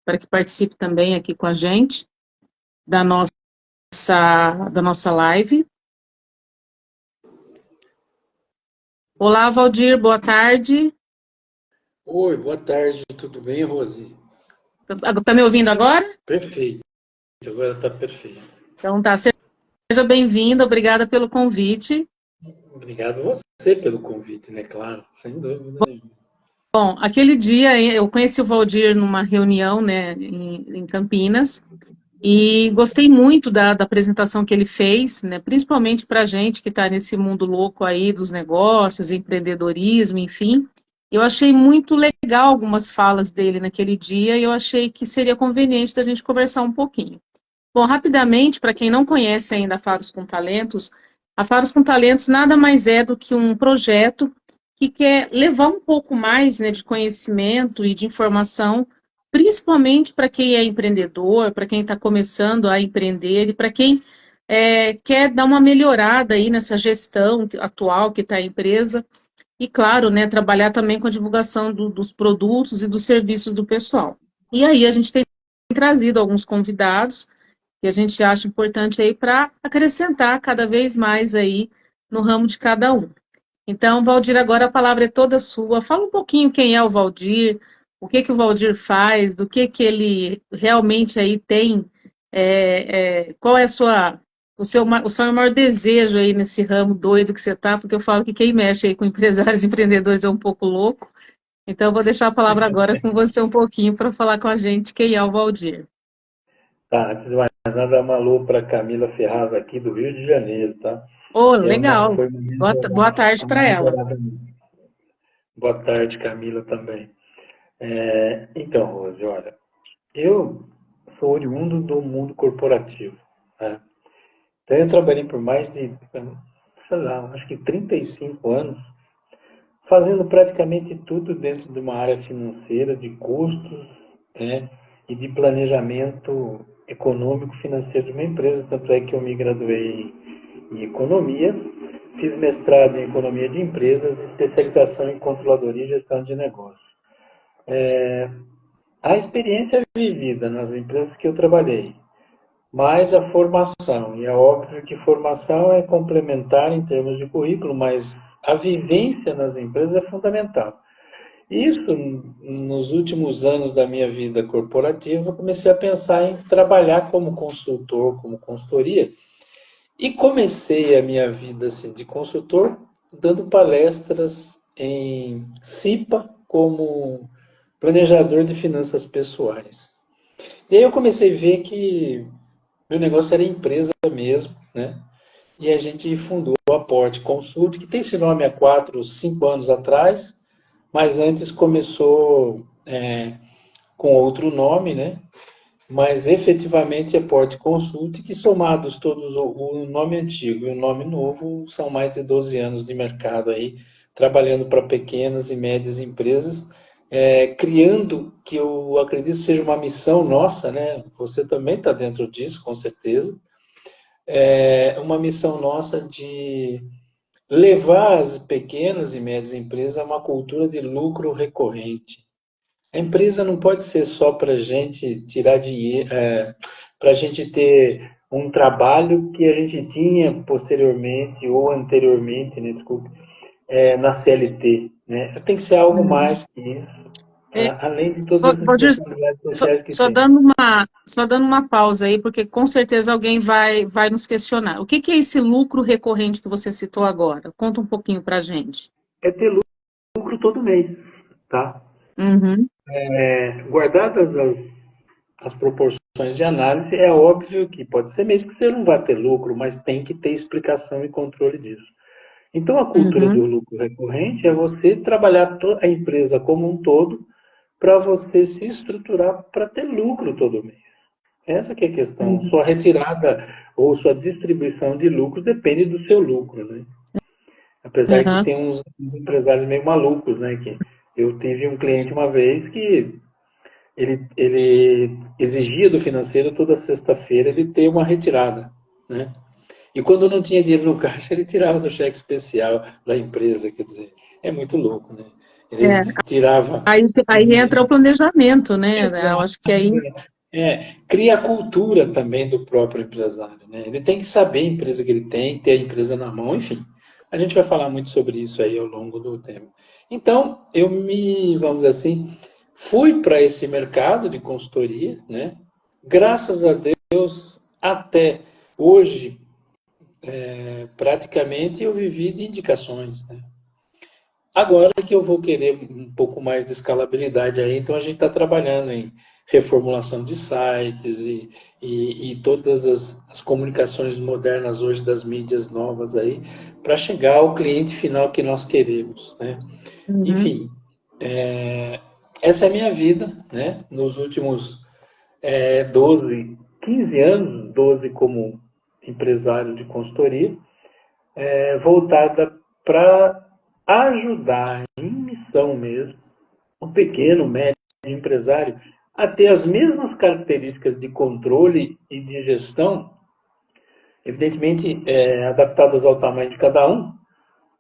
para que participe também aqui com a gente da nossa live. Olá, Valdir, boa tarde. Oi, boa tarde, tudo bem, Rose? Está me ouvindo agora? Perfeito, agora está perfeito. Então tá, seja bem-vindo, obrigada pelo convite. Obrigado você pelo convite, né? Claro, sem dúvida nenhuma. Bom, aquele dia eu conheci o Valdir numa reunião, né, em Campinas, e gostei muito da apresentação que ele fez, né, principalmente para a gente que está nesse mundo louco aí dos negócios, empreendedorismo, enfim. Eu achei muito legal algumas falas dele naquele dia e eu achei que seria conveniente da gente conversar um pouquinho. Bom, rapidamente, para quem não conhece ainda a Faros com Talentos nada mais é do que um projeto que quer levar um pouco mais, né, de conhecimento e de informação, principalmente para quem é empreendedor, para quem está começando a empreender e para quem quer dar uma melhorada aí nessa gestão atual que está a empresa e, claro, né, trabalhar também com a divulgação dos produtos e dos serviços do pessoal. E aí a gente tem trazido alguns convidados que a gente acha importante aí para acrescentar cada vez mais aí no ramo de cada um. Então, Valdir, agora a palavra é toda sua. Fala um pouquinho quem é o Valdir, o que o Valdir faz, do que ele realmente aí tem, qual é o seu maior desejo aí nesse ramo doido que você está, porque eu falo que quem mexe aí com empresários e empreendedores é um pouco louco. Então, eu vou deixar a palavra agora com você um pouquinho para falar com a gente quem é o Valdir. Tá, antes de mais nada, um alô para Camila Ferraz aqui do Rio de Janeiro, tá? Oh, Ela legal. foi uma Boa tarde para ela. mentorada minha. Boa tarde, Camila, também. Então, Rose, olha, eu sou oriundo do mundo corporativo, né? Então, eu trabalhei por mais de, sei lá, acho que 35 anos fazendo praticamente tudo dentro de uma área financeira, de custos, né, e de planejamento econômico financeiro de uma empresa. Tanto é que eu me graduei em economia, fiz mestrado em economia de empresas e especialização em controladoria e gestão de negócios. A experiência é vivida nas empresas que eu trabalhei, mas a formação, e é óbvio que formação é complementar em termos de currículo, mas a vivência nas empresas é fundamental. Isso, nos últimos anos da minha vida corporativa, eu comecei a pensar em trabalhar como consultor, como consultoria, e comecei a minha vida assim, de consultor dando palestras em CIPA como planejador de finanças pessoais. E aí eu comecei a ver que meu negócio era empresa mesmo, né? E a gente fundou a Porte Consult, que tem esse nome há 4, 5 anos atrás, mas antes começou com outro nome, né? Mas efetivamente é Porte Consult, que somados todos o nome antigo e o nome novo, são mais de 12 anos de mercado aí, trabalhando para pequenas e médias empresas, criando, que eu acredito seja uma missão nossa, né? Você também está dentro disso, com certeza, uma missão nossa de levar as pequenas e médias empresas a uma cultura de lucro recorrente. A empresa não pode ser só para a gente tirar dinheiro, para a gente ter um trabalho que a gente tinha posteriormente ou anteriormente, né, desculpe, na CLT, né? Tem que ser algo mais que isso, É, além de todas as Valdir, responsabilidades sociais que só tem. dando uma pausa aí, porque com certeza alguém vai nos questionar. O que é esse lucro recorrente que você citou agora? Conta um pouquinho para a gente. É ter lucro todo mês, tá? Uhum, Guardadas as proporções de análise, é óbvio que pode ser mês que você não vai ter lucro, mas tem que ter explicação e controle disso. Então, a cultura uhum, do lucro recorrente é você trabalhar a empresa como um todo para você se estruturar para ter lucro todo mês. Essa que é a questão. uhum, Sua retirada ou sua distribuição de lucro depende do seu lucro, né? Apesar que uhum. tem uns empresários meio malucos, né? Que eu tive um cliente uma vez que ele exigia do financeiro toda sexta-feira ele ter uma retirada, né? E quando não tinha dinheiro no caixa, ele tirava do cheque especial da empresa, quer dizer. É muito louco, né? É, Ele tirava o aí entra o dinheiro. planejamento, né? Eu Exato, acho que aí. exato. Cria a cultura também do próprio empresário, né? Ele tem que saber a empresa que ele tem, ter a empresa na mão, enfim. A gente vai falar muito sobre isso aí ao longo do tempo. Então, vamos dizer assim, fui para esse mercado de consultoria, né? Graças a Deus, até hoje, praticamente eu vivi de indicações, né? Agora que eu vou querer um pouco mais de escalabilidade aí, então a gente está trabalhando em reformulação de sites e todas as comunicações modernas hoje das mídias novas aí, para chegar ao cliente final que nós queremos, né? Uhum, Enfim, essa é a minha vida, né? Nos últimos 12, 15 anos, 12 como empresário de consultoria, voltada para ajudar em missão mesmo o pequeno, médio empresário a ter as mesmas características de controle e de gestão, evidentemente adaptadas ao tamanho de cada um,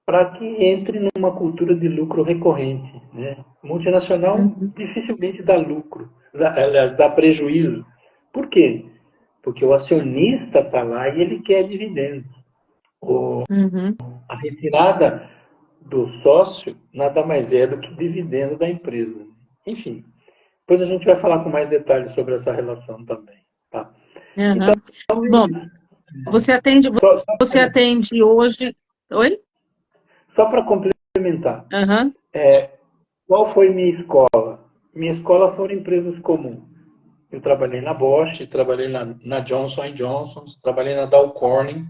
para que entre numa cultura de lucro recorrente. Né? Multinacional uhum, dificilmente dá lucro, aliás, dá prejuízo. Por quê? Porque o acionista está lá e ele quer dividendos. uhum. A retirada do sócio nada mais é do que dividendo da empresa. Enfim, depois a gente vai falar com mais detalhes sobre essa relação também. Tá? Então, Aham. Bom, você atende, só, só você atende hoje. Oi? só para complementar, Aham. qual foi minha escola? Minha escola foram empresas comuns. Eu trabalhei na Bosch, trabalhei na Johnson Johnson, trabalhei na Dow Corning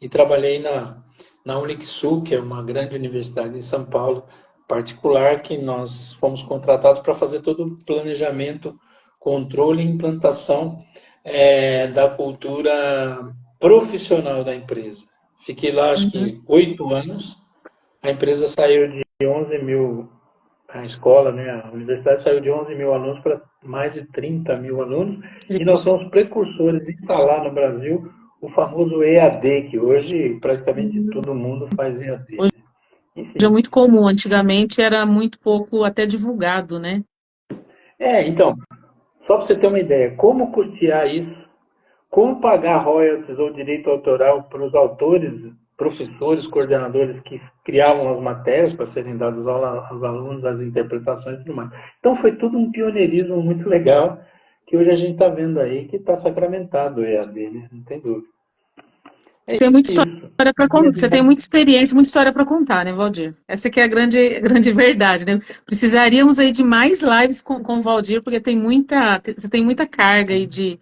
e trabalhei na Unixul, que é uma grande universidade em São Paulo, particular, que nós fomos contratados para fazer todo o planejamento, controle e implantação da cultura profissional da empresa. Fiquei lá, acho Uhum. que 8 anos. A empresa saiu de 11 mil, a escola, né, a universidade saiu de 11 mil alunos para mais de 30 mil alunos, e nós somos precursores de instalar no Brasil o famoso EAD, que hoje praticamente todo mundo faz EAD. Hoje é Enfim. muito comum, antigamente era muito pouco até divulgado, né? Então, só para você ter uma ideia, como custear isso, como pagar royalties ou direito autoral para os autores, professores, coordenadores que criavam as matérias para serem dadas aos alunos, as interpretações e tudo mais. Então foi tudo um pioneirismo muito legal, que hoje a gente está vendo aí que está sacramentado o EAD, né? Não tem dúvida. Você tem muita história Isso. para contar, você tem muita experiência, muita história para contar, né, Valdir? Essa que é a grande verdade, né? Precisaríamos aí de mais lives com o Valdir, porque você tem muita carga aí de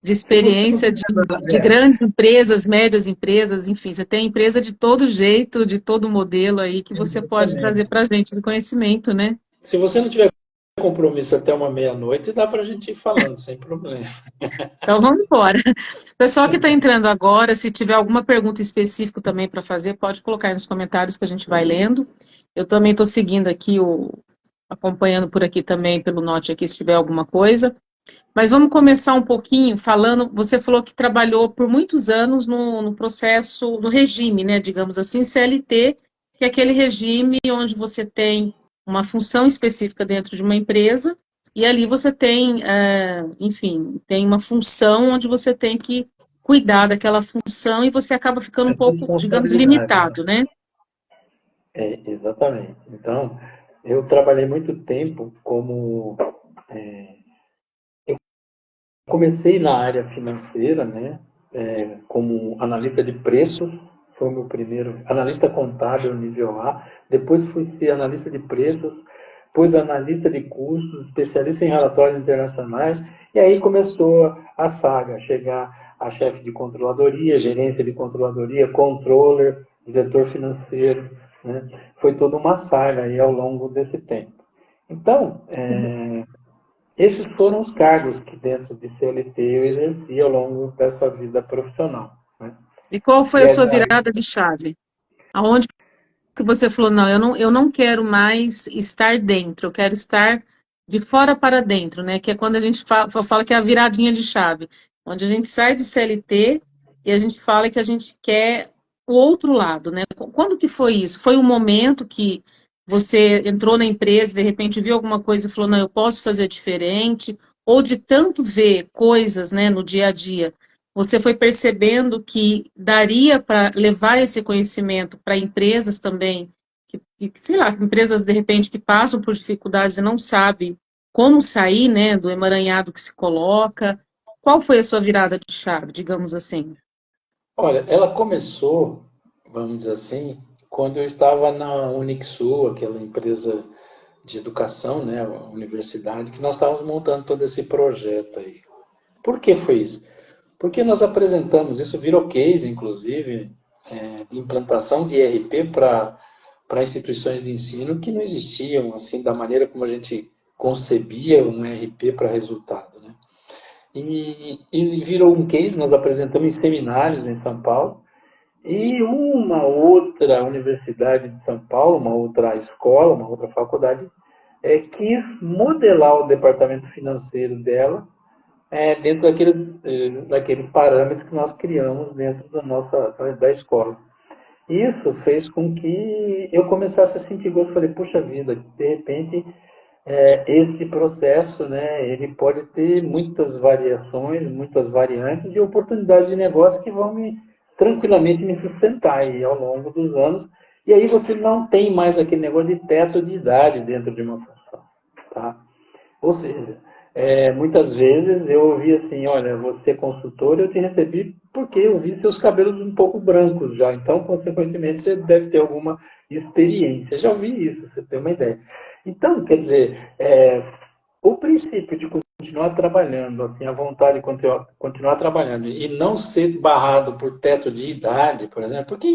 Se você não experiência de grandes empresas, médias empresas, enfim, você tem empresa de todo jeito, de todo modelo aí que você pode trazer exatamente. para a gente de conhecimento, né? Se você não tiver compromisso até uma meia-noite, dá para a gente ir falando, sem problema. Então vamos embora. Pessoal que está entrando agora, se tiver alguma pergunta específica também para fazer, pode colocar aí nos comentários que a gente vai lendo. Eu também estou seguindo aqui acompanhando por aqui também pelo Note aqui se tiver alguma coisa. Mas vamos começar um pouquinho falando. Você falou que trabalhou por muitos anos no processo, no regime, né, digamos assim, CLT, que é aquele regime onde você tem uma função específica dentro de uma empresa, e ali você tem, enfim, tem uma função onde você tem que cuidar daquela função e você acaba ficando um As pouco, digamos, responsabilidades, né? limitado, né? Exatamente. Então, eu trabalhei muito tempo comecei na área financeira, né? Como analista de preços, foi o meu primeiro, analista contábil nível A, depois fui ser analista de preços, depois analista de custos, especialista em relatórios internacionais, e aí começou a saga, chegar a chefe de controladoria, gerência de controladoria, controller, diretor financeiro, né? Foi toda uma saga aí ao longo desse tempo. Então, esses foram os cargos que dentro de CLT eu exerci ao longo dessa vida profissional. Né? E qual foi E a sua aí, virada de chave? Aonde que você falou, não, eu não quero mais estar dentro, eu quero estar de fora para dentro, né? Que é quando a gente fala que é a viradinha de chave, onde a gente sai de CLT e a gente fala que a gente quer o outro lado, né? Quando que foi isso? Foi um momento você entrou na empresa, de repente viu alguma coisa e falou, não, eu posso fazer diferente, ou de tanto ver coisas, né, no dia a dia, você foi percebendo que daria para levar esse conhecimento para empresas também, sei lá, empresas de repente que passam por dificuldades e não sabem como sair, né, do emaranhado que se coloca. Qual foi a sua virada de chave, digamos assim? Olha, ela começou, vamos dizer assim, quando eu estava na Unixul, aquela empresa de educação, né, a universidade, que nós estávamos montando todo esse projeto aí. Por que foi isso? Porque nós apresentamos, isso virou case, inclusive, de implantação de ERP para instituições de ensino que não existiam, assim, da maneira como a gente concebia um ERP para resultado, né? E virou um case, nós apresentamos em seminários em São Paulo, e uma outra universidade de São Paulo, uma outra escola, uma outra faculdade, quis modelar o departamento financeiro dela dentro daquele parâmetro que nós criamos dentro da escola. Isso fez com que eu começasse a sentir gosto. Falei, puxa vida, de repente, esse processo, né, ele pode ter muitas variações, muitas variantes e oportunidades de negócio que vão tranquilamente me sustentar aí ao longo dos anos. E aí você não tem mais aquele negócio de teto de idade dentro de uma função, tá? Ou seja, muitas vezes eu ouvi assim, olha, você é consultor, eu te recebi porque eu vi seus cabelos um pouco brancos já, então, consequentemente, você deve ter alguma experiência. Já ouvi isso, você tem uma ideia. Então, quer dizer, o princípio de continuar trabalhando, assim, a vontade de continuar trabalhando e não ser barrado por teto de idade, por exemplo, porque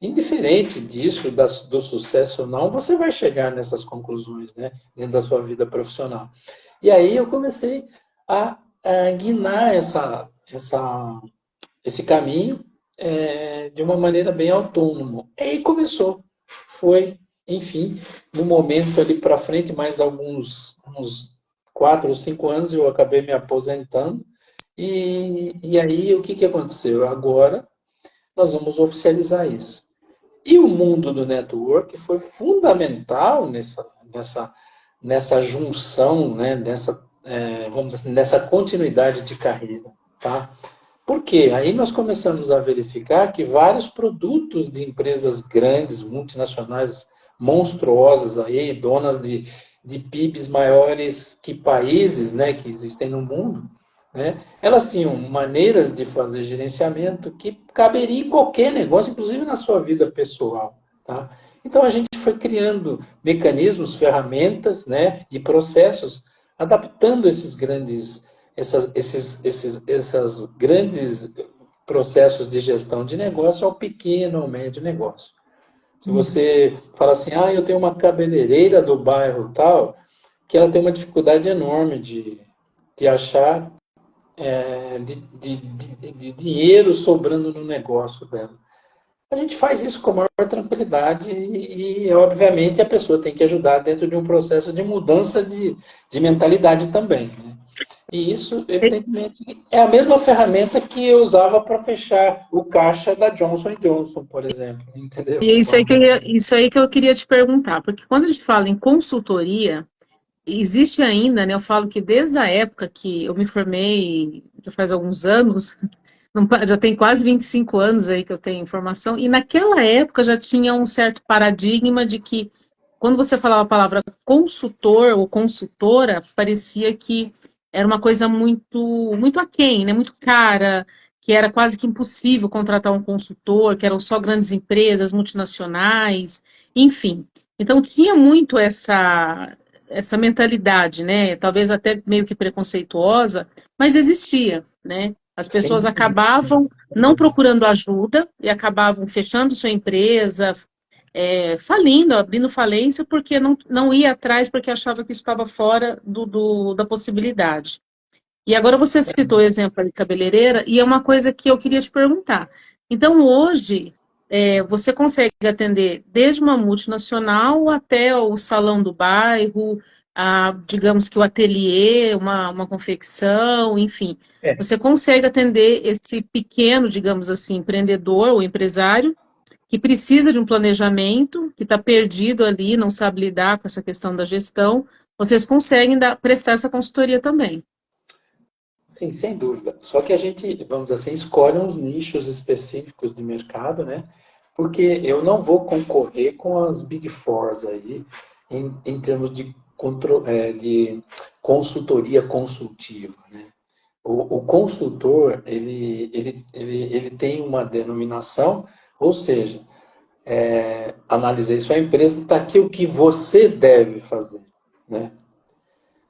indiferente disso, do sucesso ou não, você vai chegar nessas conclusões, né, dentro da sua vida profissional. E aí eu comecei a guinar esse caminho de uma maneira bem autônoma. E aí começou. Foi, enfim, no momento ali para frente, mais uns 4 ou 5 anos, eu acabei me aposentando. E aí o que aconteceu? Agora nós vamos oficializar isso. E o mundo do network foi fundamental nessa junção, né, vamos dizer assim, nessa continuidade de carreira, tá? Por quê? Aí nós começamos a verificar que vários produtos de empresas grandes, multinacionais, monstruosas aí, donas de PIBs maiores que países, né, que existem no mundo, né, elas tinham maneiras de fazer gerenciamento que caberia em qualquer negócio, inclusive na sua vida pessoal, tá? Então a gente foi criando mecanismos, ferramentas, né, e processos, adaptando essas grandes processos de gestão de negócio ao pequeno, ao médio negócio. Se você fala assim, eu tenho uma cabeleireira do bairro tal, que ela tem uma dificuldade enorme de achar de dinheiro sobrando no negócio dela. A gente faz isso com a maior tranquilidade obviamente, a pessoa tem que ajudar dentro de um processo de mudança de mentalidade também, né? E isso, evidentemente, é a mesma ferramenta que eu usava para fechar o caixa da Johnson Johnson, por exemplo, entendeu? E isso aí que eu queria te perguntar, porque quando a gente fala em consultoria, existe ainda, né? Eu falo que desde a época que eu me formei, já faz alguns anos, já tem quase 25 anos aí que eu tenho informação, e naquela época já tinha um certo paradigma de que quando você falava a palavra consultor ou consultora, parecia que era uma coisa muito aquém, né? Muito cara, que era quase que impossível contratar um consultor, que eram só grandes empresas, multinacionais, enfim. Então tinha muito essa mentalidade, né? Talvez até meio que preconceituosa, mas existia, né? As pessoas Sim, acabavam não procurando ajuda e acabavam fechando sua empresa, falindo, abrindo falência, porque não ia atrás, porque achava que isso estava fora da possibilidade. E agora você citou o exemplo de cabeleireira, e é uma coisa que eu queria te perguntar. Então, hoje, você consegue atender desde uma multinacional até o salão do bairro, digamos que o ateliê, uma confecção, enfim. é, Você consegue atender esse pequeno, digamos assim, empreendedor ou empresário que precisa de um planejamento, que está perdido ali, não sabe lidar com essa questão da gestão, vocês conseguem prestar essa consultoria também. Sim, sem dúvida. Só que a gente, vamos dizer assim, escolhe uns nichos específicos de mercado, né? Porque eu não vou concorrer com as Big Fours aí em termos de consultoria consultiva, né? O consultor, ele tem uma denominação, ou seja, analisei sua empresa, está aqui o que você deve fazer, né?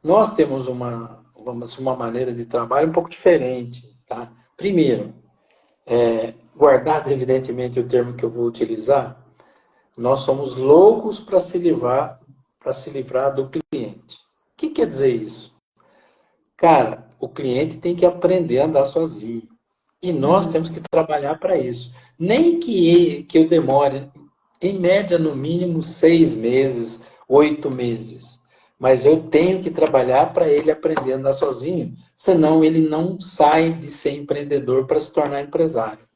Nós temos uma maneira de trabalho um pouco diferente, tá? Primeiro, guardado evidentemente o termo que eu vou utilizar, nós somos loucos para se livrar do cliente. O que quer dizer isso? Cara, o cliente tem que aprender a andar sozinho. E nós temos que trabalhar para isso. Nem que eu demore, em média, no mínimo 6 meses, 8 meses. Mas eu tenho que trabalhar para ele aprender a andar sozinho, senão ele não sai de ser empreendedor para se tornar empresário.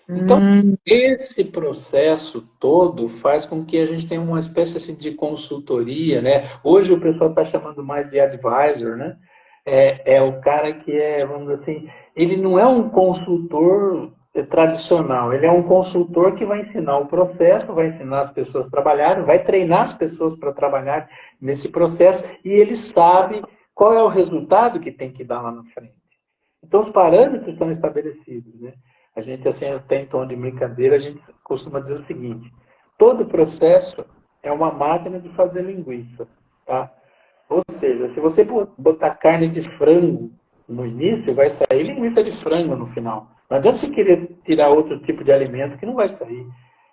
Então, esse processo todo faz com que a gente tenha uma espécie assim, de consultoria, né? Hoje o pessoal está chamando mais de advisor, né? É o cara que vamos dizer assim, ele não é um consultor tradicional, ele é um consultor que vai ensinar o processo, vai ensinar as pessoas a trabalharem, vai treinar as pessoas para trabalhar nesse processo e ele sabe qual é o resultado que tem que dar lá na frente. Então, os parâmetros estão estabelecidos, né? A gente, assim, até em tom de brincadeira, a gente costuma dizer o seguinte: todo processo é uma máquina de fazer linguiça, tá? Ou seja, se você botar carne de frango no início, vai sair linguiça de frango no final. Não adianta você querer tirar outro tipo de alimento que não vai sair,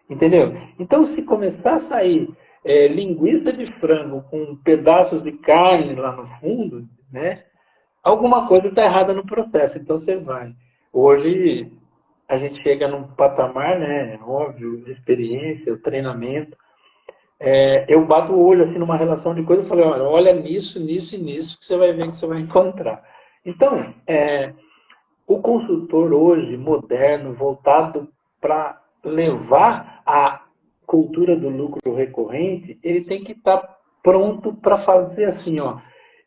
entendeu? Então, se começar a sair linguiça de frango com pedaços de carne lá no fundo, né? Alguma coisa está errada no processo, então você vai. Hoje a gente chega num patamar, né, óbvio, de experiência, treinamento. Eu bato o olho assim numa relação de coisas e falo, olha nisso, nisso e nisso que você vai ver que você vai encontrar. Então, o consultor hoje, moderno, voltado para levar a cultura do lucro recorrente, ele tem que estar pronto para fazer assim, ó.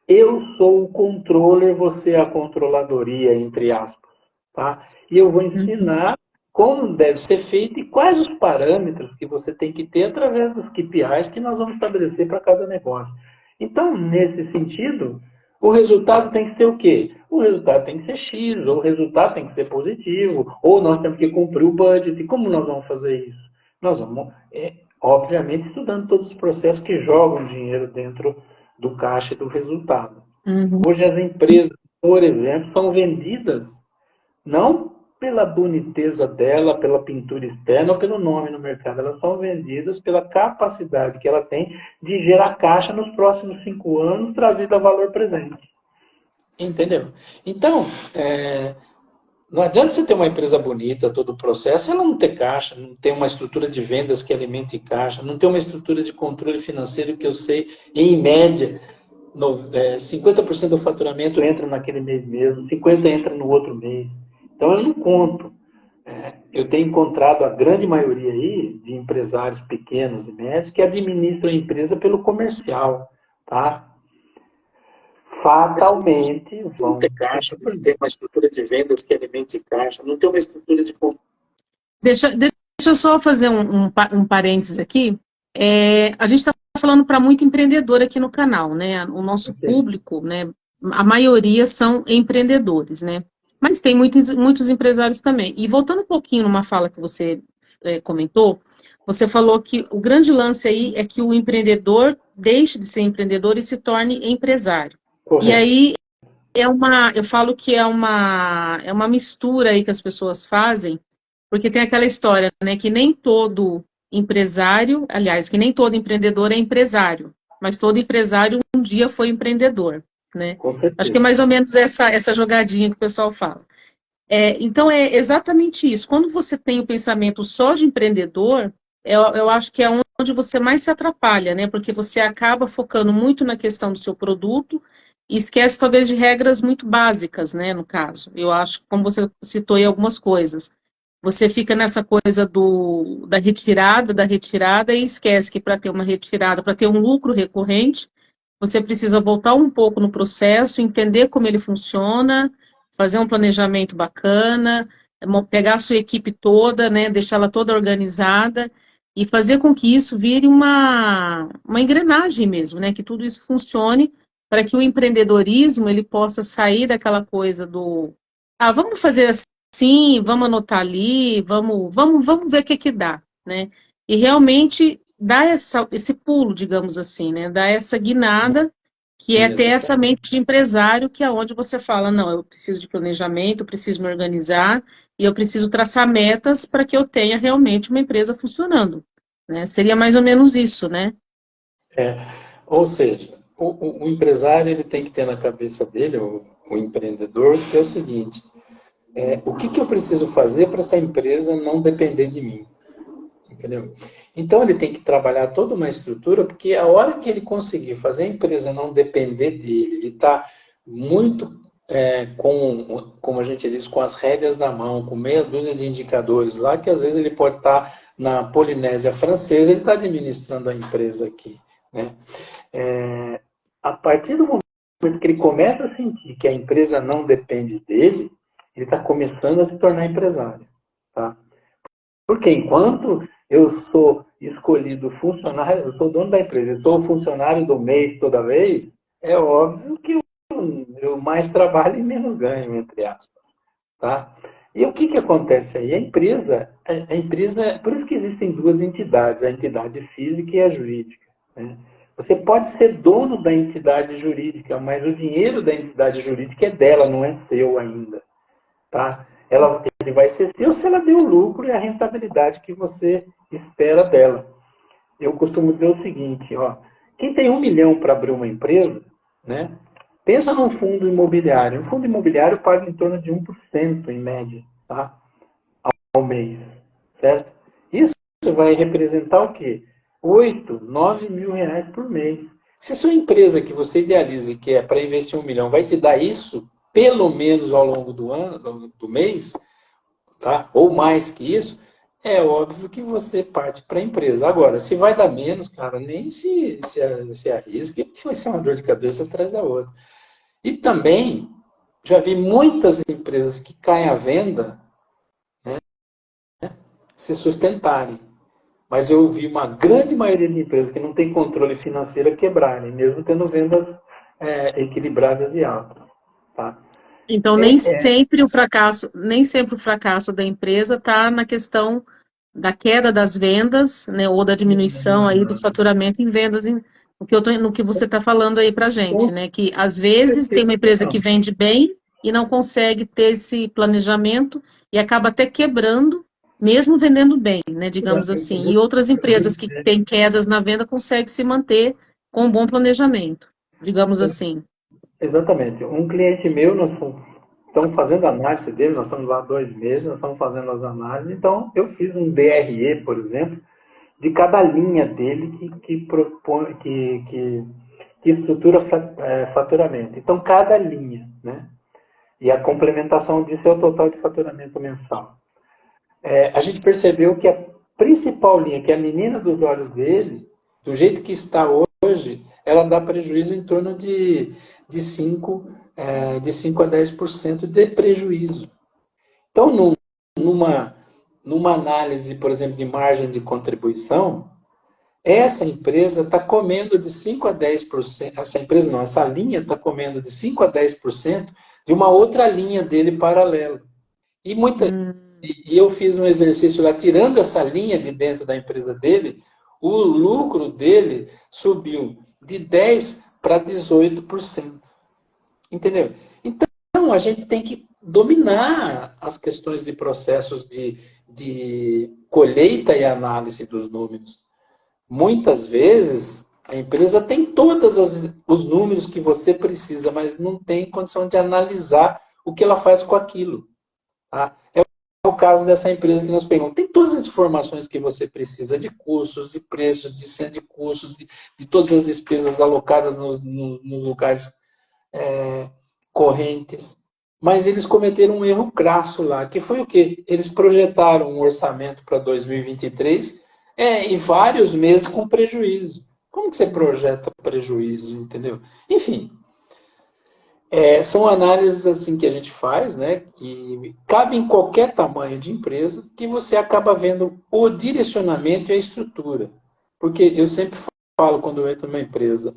Eu sou o controller, você é a controladoria, entre aspas, tá? E eu vou ensinar como deve ser feito e quais os parâmetros que você tem que ter através dos KPIs que nós vamos estabelecer para cada negócio. Então, nesse sentido, o resultado tem que ser o quê? O resultado tem que ser X, ou o resultado tem que ser positivo, ou nós temos que cumprir o budget. E como nós vamos fazer isso? Nós vamos, obviamente, estudando todos os processos que jogam dinheiro dentro do caixa e do resultado. Hoje as empresas, por exemplo, são vendidas não pela boniteza dela, pela pintura externa ou pelo nome no mercado. Elas são vendidas pela capacidade que ela tem de gerar caixa nos próximos 5 anos, trazido a valor presente. Entendeu? Então, não adianta você ter uma empresa bonita, todo o processo, ela não ter caixa, não ter uma estrutura de vendas que alimente caixa, não ter uma estrutura de controle financeiro que eu sei, em média, 50% do faturamento entra naquele mês mesmo, 50% entra no outro mês. Então eu não conto. Eu tenho encontrado a grande maioria aí de empresários pequenos e médios que administram a empresa pelo comercial, tá? Fatalmente vão ter caixa, não ter uma estrutura de vendas que alimente caixa, não ter uma estrutura de... Deixa eu só fazer um parênteses aqui. A gente está falando para muito empreendedor aqui no canal, né? O nosso público, né? A maioria são empreendedores, né? Mas tem muitos empresários também. E voltando um pouquinho numa fala que você comentou, você falou que o grande lance aí é que o empreendedor deixe de ser empreendedor e se torne empresário. Correto. E aí eu falo que é uma mistura aí que as pessoas fazem, porque tem aquela história, né, que nem todo empresário, aliás, que nem todo empreendedor é empresário, mas todo empresário um dia foi empreendedor, né? Acho que é mais ou menos essa jogadinha que o pessoal fala. Então, é exatamente isso. Quando você tem o pensamento só de empreendedor, eu acho que é onde você mais se atrapalha, né? Porque você acaba focando muito na questão do seu produto e esquece, talvez, de regras muito básicas, né? No caso. Eu acho, como você citou aí algumas coisas. você fica nessa coisa da retirada e esquece que para ter uma retirada, para ter um lucro recorrente, você precisa voltar um pouco no processo, entender como ele funciona, fazer um planejamento bacana, pegar a sua equipe toda, né, deixá-la toda organizada e fazer com que isso vire uma engrenagem mesmo, né, que tudo isso funcione para que o empreendedorismo ele possa sair daquela coisa vamos fazer assim, vamos anotar ali, vamos ver o que que dá, né? E realmente dar esse pulo, digamos assim, né? Dar essa guinada, que é ter essa Exatamente. mente de empresário, que é onde você fala, não, eu preciso de planejamento, eu preciso me organizar e eu preciso traçar metas para que eu tenha realmente uma empresa funcionando, né? Seria mais ou menos isso, né? É, ou seja, o empresário ele tem que ter na cabeça dele, o empreendedor, que é o seguinte: o que que eu preciso fazer para essa empresa não depender de mim? Entendeu? Então ele tem que trabalhar toda uma estrutura, porque a hora que ele conseguir fazer a empresa não depender dele, ele está muito como a gente diz, com as rédeas na mão, com meia dúzia de indicadores lá, que às vezes ele pode estar na Polinésia Francesa, ele está administrando a empresa aqui, né? A partir do momento que ele começa a sentir que a empresa não depende dele, ele está começando a se tornar empresário, tá? Porque enquanto eu sou escolhido funcionário, eu sou dono da empresa, eu sou funcionário do mês toda vez, é óbvio que eu mais trabalho e menos ganho, entre aspas, tá? E o que que acontece aí? A empresa, por isso que existem duas entidades, a entidade física e a jurídica, né? Você pode ser dono da entidade jurídica, mas o dinheiro da entidade jurídica é dela, não é seu ainda, tá? Ele vai ser seu se ela deu o lucro e a rentabilidade que você espera dela. Eu costumo dizer o seguinte, ó, quem tem 1 milhão para abrir uma empresa, né? Pensa num fundo imobiliário. Um fundo imobiliário paga em torno de 1% em média, tá? Ao mês, certo? Isso vai representar o quê? 8, 9 mil reais por mês. Se sua empresa que você idealiza que é para investir 1 milhão vai te dar isso, pelo menos ao longo do ano, do mês, tá? Ou mais que isso, é óbvio que você parte para a empresa. Agora, se vai dar menos, cara, nem se arrisque, porque vai ser uma dor de cabeça atrás da outra. E também já vi muitas empresas que caem à venda se sustentarem. Mas eu vi uma grande maioria de empresas que não tem controle financeiro quebrarem, mesmo tendo vendas equilibradas e altas. Tá? Então, nem sempre o fracasso da empresa está na questão da queda das vendas, né, ou da diminuição aí do faturamento em vendas, no que você está falando aí para a gente, Com né, que às vezes tem certeza uma empresa não. que vende bem e não consegue ter esse planejamento e acaba até quebrando, mesmo vendendo bem, né, digamos assim, e outras Eu vou empresas que dizer, têm quedas na venda conseguem se manter com um bom planejamento, digamos assim. exatamente. Um cliente meu, nós estamos fazendo a análise dele, nós estamos lá há 2 meses, nós estamos fazendo as análises, então eu fiz um DRE, por exemplo, de cada linha dele que propõe, que estrutura faturamento. Então, cada linha, né? E a complementação disso é o total de faturamento mensal. A gente percebeu que a principal linha, que é a menina dos olhos dele, do jeito que está hoje, ela dá prejuízo em torno de 5 a 10% de prejuízo. Então, numa análise, por exemplo, de margem de contribuição, essa empresa está comendo de 5 a 10%, essa empresa não, essa linha está comendo de 5 a 10% de uma outra linha dele paralela. E, e eu fiz um exercício lá, tirando essa linha de dentro da empresa dele, o lucro dele subiu de 10 para 18%. Entendeu? Então, a gente tem que dominar as questões de processos de colheita e análise dos números. Muitas vezes, a empresa tem todos os números que você precisa, mas não tem condição de analisar o que ela faz com aquilo. Tá? É o caso dessa empresa que nós pegamos. Tem todas as informações que você precisa de custos, de preços, de centro de custos, de todas as despesas alocadas nos lugares correntes. Mas eles cometeram um erro crasso lá, que foi o quê? Eles projetaram um orçamento para 2023 e vários meses com prejuízo. Como que você projeta prejuízo, entendeu? Enfim, são análises assim que a gente faz, né, que cabe em qualquer tamanho de empresa, que você acaba vendo o direcionamento e a estrutura. Porque eu sempre falo quando eu entro numa empresa,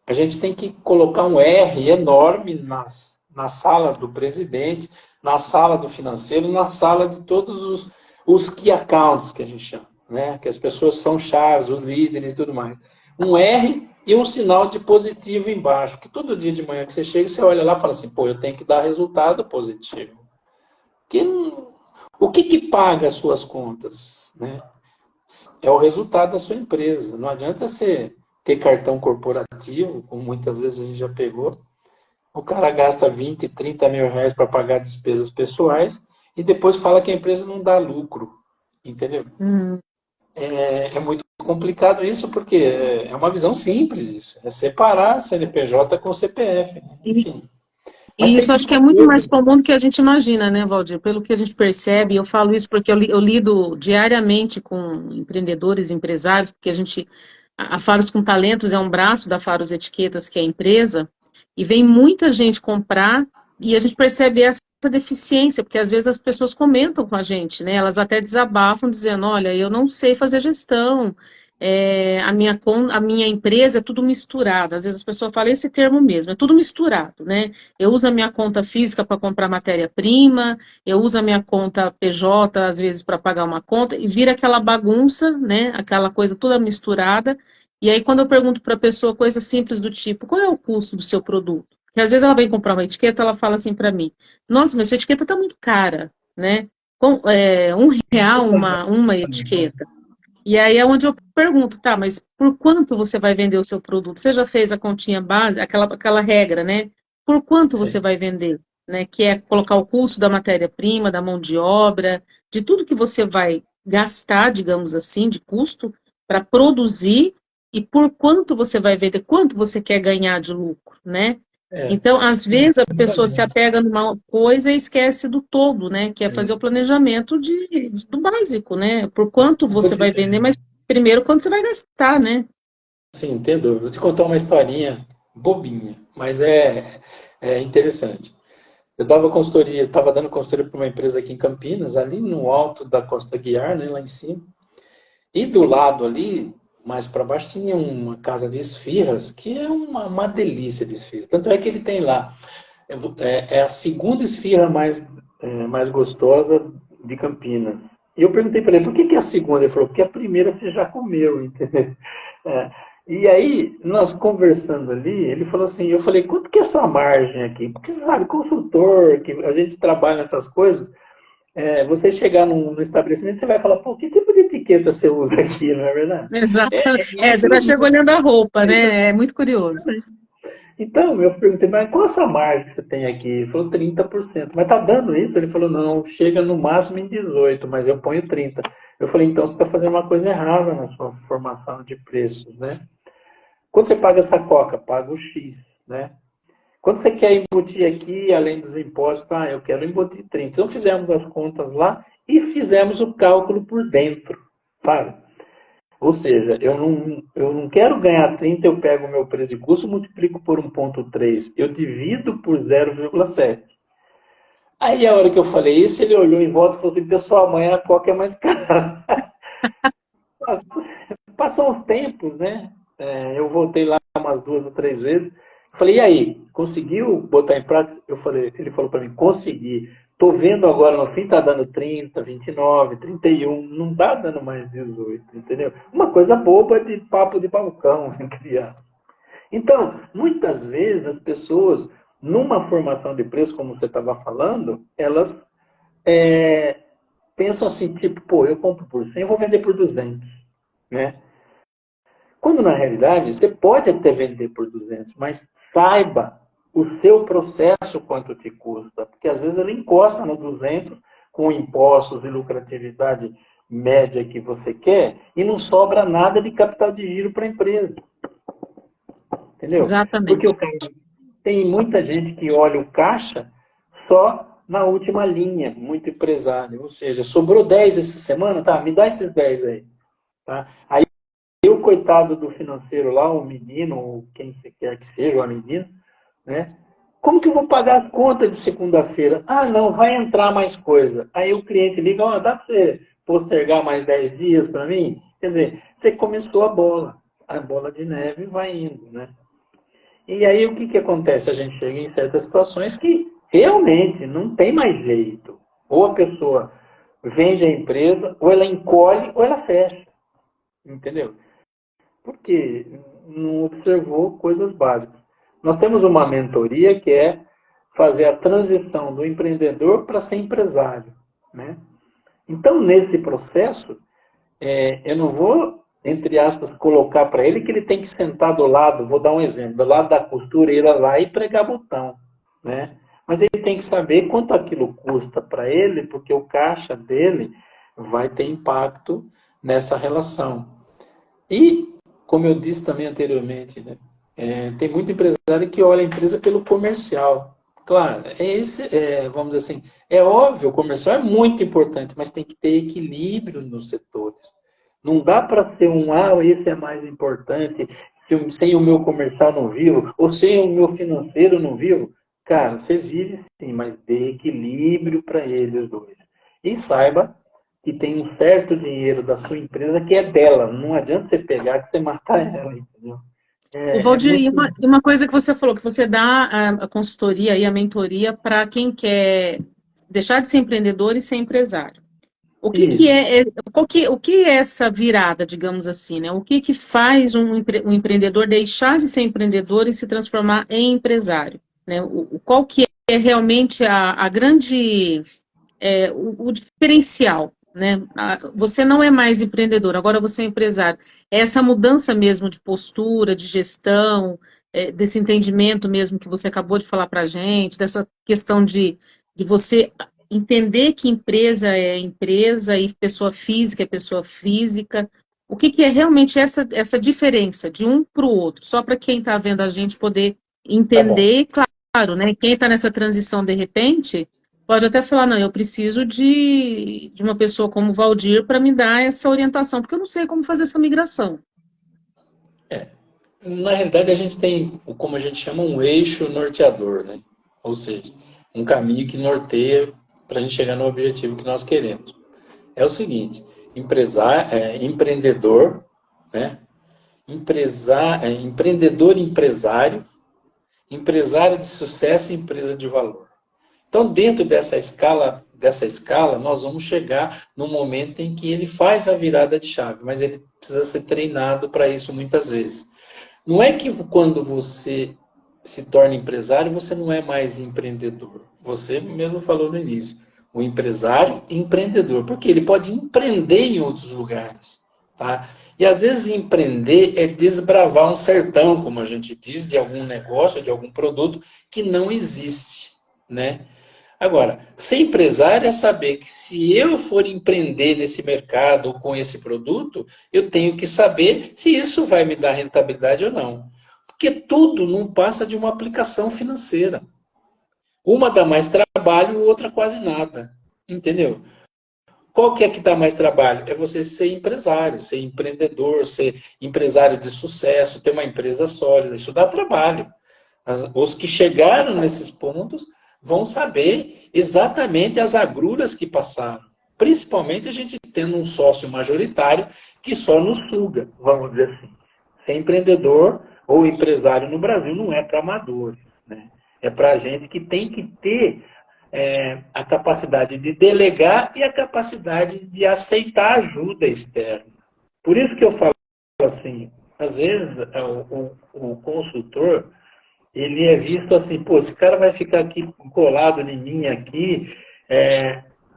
a gente tem que colocar um R enorme na sala do presidente, na sala do financeiro, na sala de todos os key accounts que a gente chama, né? Que as pessoas são chaves, os líderes e tudo mais. Um R e um sinal de positivo embaixo, que todo dia de manhã que você chega, você olha lá e fala assim, pô, eu tenho que dar resultado positivo. O que paga as suas contas, né? É o resultado da sua empresa. Não adianta você ter cartão corporativo, como muitas vezes a gente já pegou. O cara gasta 20, 30 mil reais para pagar despesas pessoais e depois fala que a empresa não dá lucro. Entendeu? Hum. É muito complicado isso, porque é uma visão simples isso. É separar CNPJ com CPF. Enfim. Mas E tem isso acho que muita é muito coisa. mais comum do que a gente imagina, né, Valdir? Pelo que a gente percebe, eu falo isso porque eu lido diariamente com empreendedores, empresários, porque a Faros com Talentos é um braço da Faros Etiquetas, que é a empresa, e vem muita gente comprar e a gente percebe essa deficiência, porque às vezes as pessoas comentam com a gente, né? Elas até desabafam dizendo, olha, eu não sei fazer gestão, a minha empresa é tudo misturado. Às vezes as pessoas falam esse termo mesmo, é tudo misturado, né? Eu uso a minha conta física para comprar matéria-prima, eu uso a minha conta PJ, às vezes, para pagar uma conta, e vira aquela bagunça, né? Aquela coisa toda misturada. E aí, quando eu pergunto para a pessoa coisas simples do tipo, qual é o custo do seu produto? Porque às vezes ela vem comprar uma etiqueta, ela fala assim para mim, nossa, mas sua etiqueta está muito cara, né? R$ 1 uma etiqueta. E aí é onde eu pergunto, tá, mas por quanto você vai vender o seu produto? Você já fez a continha base, aquela regra, né? Por quanto você Sim. vai vender? Né? Que é colocar o custo da matéria-prima, da mão de obra, de tudo que você vai gastar, digamos assim, de custo para produzir e por quanto você vai vender, quanto você quer ganhar de lucro, né? É, Então, às vezes a pessoa se exatamente. apega numa coisa e esquece do todo, né? Que é fazer o planejamento do básico, né? Por quanto Vou você te, vai vender, mas primeiro quanto você vai gastar, né? sim, tem dúvida. Vou te contar uma historinha bobinha, mas é interessante. Estava dando consultoria para uma empresa aqui em Campinas, ali no alto da Costa Guiar, né, lá em cima. E do lado ali, mais para baixo, tinha uma casa de esfirras, que é uma delícia de esfirras. Tanto é que ele tem lá, é a segunda esfirra mais gostosa de Campinas. E eu perguntei para ele, por que é a segunda? Ele falou, porque a primeira você já comeu, entendeu? É, e aí, nós conversando ali, ele falou assim, eu falei, quanto que é a sua margem aqui? Porque, sabe, consultor, que a gente trabalha nessas coisas, você chegar no estabelecimento, você vai falar, pô, que tipo de etiqueta você usa aqui, não é verdade? Exato. E essa Você já chega olhando a roupa, né? É muito curioso. então, eu perguntei, mas qual a sua margem que você tem aqui? Ele falou 30%. Mas tá dando isso? Ele falou, não, chega no máximo em 18, mas eu ponho 30%. Eu falei, então você está fazendo uma coisa errada na sua formação de preços, né? Quando você paga essa coca, paga o X, né? Quando você quer embutir aqui, além dos impostos, eu quero embutir 30. Então fizemos as contas lá e fizemos o cálculo por dentro, sabe? Ou seja, eu não quero ganhar 30, eu pego o meu preço de custo, multiplico por 1,3, eu divido por 0,7. Aí a hora que eu falei isso, ele olhou em volta e falou assim, pessoal, amanhã a coca é mais cara. Passou uns tempos, né? Eu voltei lá umas 2 ou 3 vezes. Falei, e aí, conseguiu botar em prática? Ele falou para mim, consegui. Tô vendo agora no fim, tá dando 30, 29, 31, não tá dando mais 18, entendeu? Uma coisa boba de papo de balcão, criança. Então, muitas vezes as pessoas, numa formação de preço, como você estava falando, elas pensam assim, tipo, pô, eu compro por 100, eu vou vender por 200, né? Quando na realidade você pode até vender por 200, mas saiba o seu processo quanto te custa, porque às vezes ele encosta no 200 com impostos e lucratividade média que você quer e não sobra nada de capital de giro para a empresa, entendeu? Porque Exatamente. tem muita gente que olha o caixa só na última linha, muito empresário. Ou seja, sobrou 10 essa semana? Tá, me dá esses 10 aí. Tá? Aí o coitado do financeiro lá, o menino, ou quem você quer que seja, o menino, né? Como que eu vou pagar as contas de segunda-feira? Ah, não, vai entrar mais coisa. Aí o cliente liga, ó, dá para você postergar mais 10 dias para mim? Quer dizer, você começou a bola de neve vai indo, né? E aí o que que acontece? A gente chega em certas situações que realmente não tem mais jeito. Ou a pessoa vende a empresa, ou ela encolhe, ou ela fecha. Entendeu? Porque não observou coisas básicas. Nós temos uma mentoria que é fazer a transição do empreendedor para ser empresário, né? Então, nesse processo, eu não vou, entre aspas, colocar para ele que ele tem que sentar do lado, vou dar um exemplo, do lado da costureira lá e pregar botão, né? Mas ele tem que saber quanto aquilo custa para ele, porque o caixa dele vai ter impacto nessa relação. E, como eu disse também anteriormente, né, tem muito empresário que olha a empresa pelo comercial. Claro, vamos dizer assim, é óbvio, o comercial é muito importante, mas tem que ter equilíbrio nos setores. Não dá para ser esse é mais importante, sem o meu comercial não vivo, ou sem o meu financeiro não vivo. Cara, você vive sim, mas dê equilíbrio para eles dois. E saiba que tem um certo dinheiro da sua empresa que é dela. Não adianta você pegar e você matar ela, entendeu? O É Valdir, e muito. uma coisa que você falou, que você dá a consultoria e a mentoria para quem quer deixar de ser empreendedor e ser empresário. O que que Isso. o que é essa virada, digamos assim, né? O que que faz um empreendedor deixar de ser empreendedor e se transformar em empresário, né? Qual que é realmente a grande, o diferencial, né? Você não é mais empreendedor, agora você é empresário. É essa mudança mesmo de postura, de gestão, desse entendimento mesmo que você acabou de falar para a gente, dessa questão de você entender que empresa é empresa e pessoa física é pessoa física. O que que é realmente essa diferença de um para o outro? Só para quem está vendo a gente poder Tá bom. entender, claro, né? Quem está nessa transição de repente pode até falar, não, eu preciso de uma pessoa como o Valdir para me dar essa orientação, porque eu não sei como fazer essa migração. Na realidade, a gente tem, como a gente chama, um eixo norteador, né? Ou seja, um caminho que norteia para a gente chegar no objetivo que nós queremos. É o seguinte, empreendedor, né? Empreendedor empresário, empresário de sucesso e empresa de valor. Então, dentro dessa escala, nós vamos chegar no momento em que ele faz a virada de chave, mas ele precisa ser treinado para isso muitas vezes. Não é que quando você se torna empresário, você não é mais empreendedor. Você mesmo falou no início. O empresário empreendedor, porque ele pode empreender em outros lugares. Tá? E às vezes empreender é desbravar um sertão, como a gente diz, de algum negócio, de algum produto que não existe. Né? Agora, ser empresário é saber que se eu for empreender nesse mercado ou com esse produto, eu tenho que saber se isso vai me dar rentabilidade ou não. Porque tudo não passa de uma aplicação financeira. Uma dá mais trabalho, outra quase nada. Entendeu? Qual que é que dá mais trabalho? É você ser empresário, ser empreendedor, ser empresário de sucesso, ter uma empresa sólida. Isso dá trabalho. Os que chegaram nesses pontos vão saber exatamente as agruras que passaram. Principalmente a gente tendo um sócio majoritário que só nos suga, vamos dizer assim. Ser empreendedor ou empresário no Brasil não é para amadores, né? É para gente que tem que ter a capacidade de delegar e a capacidade de aceitar ajuda externa. Por isso que eu falo assim, às vezes o consultor ele é visto assim, pô, esse cara vai ficar aqui colado em mim aqui,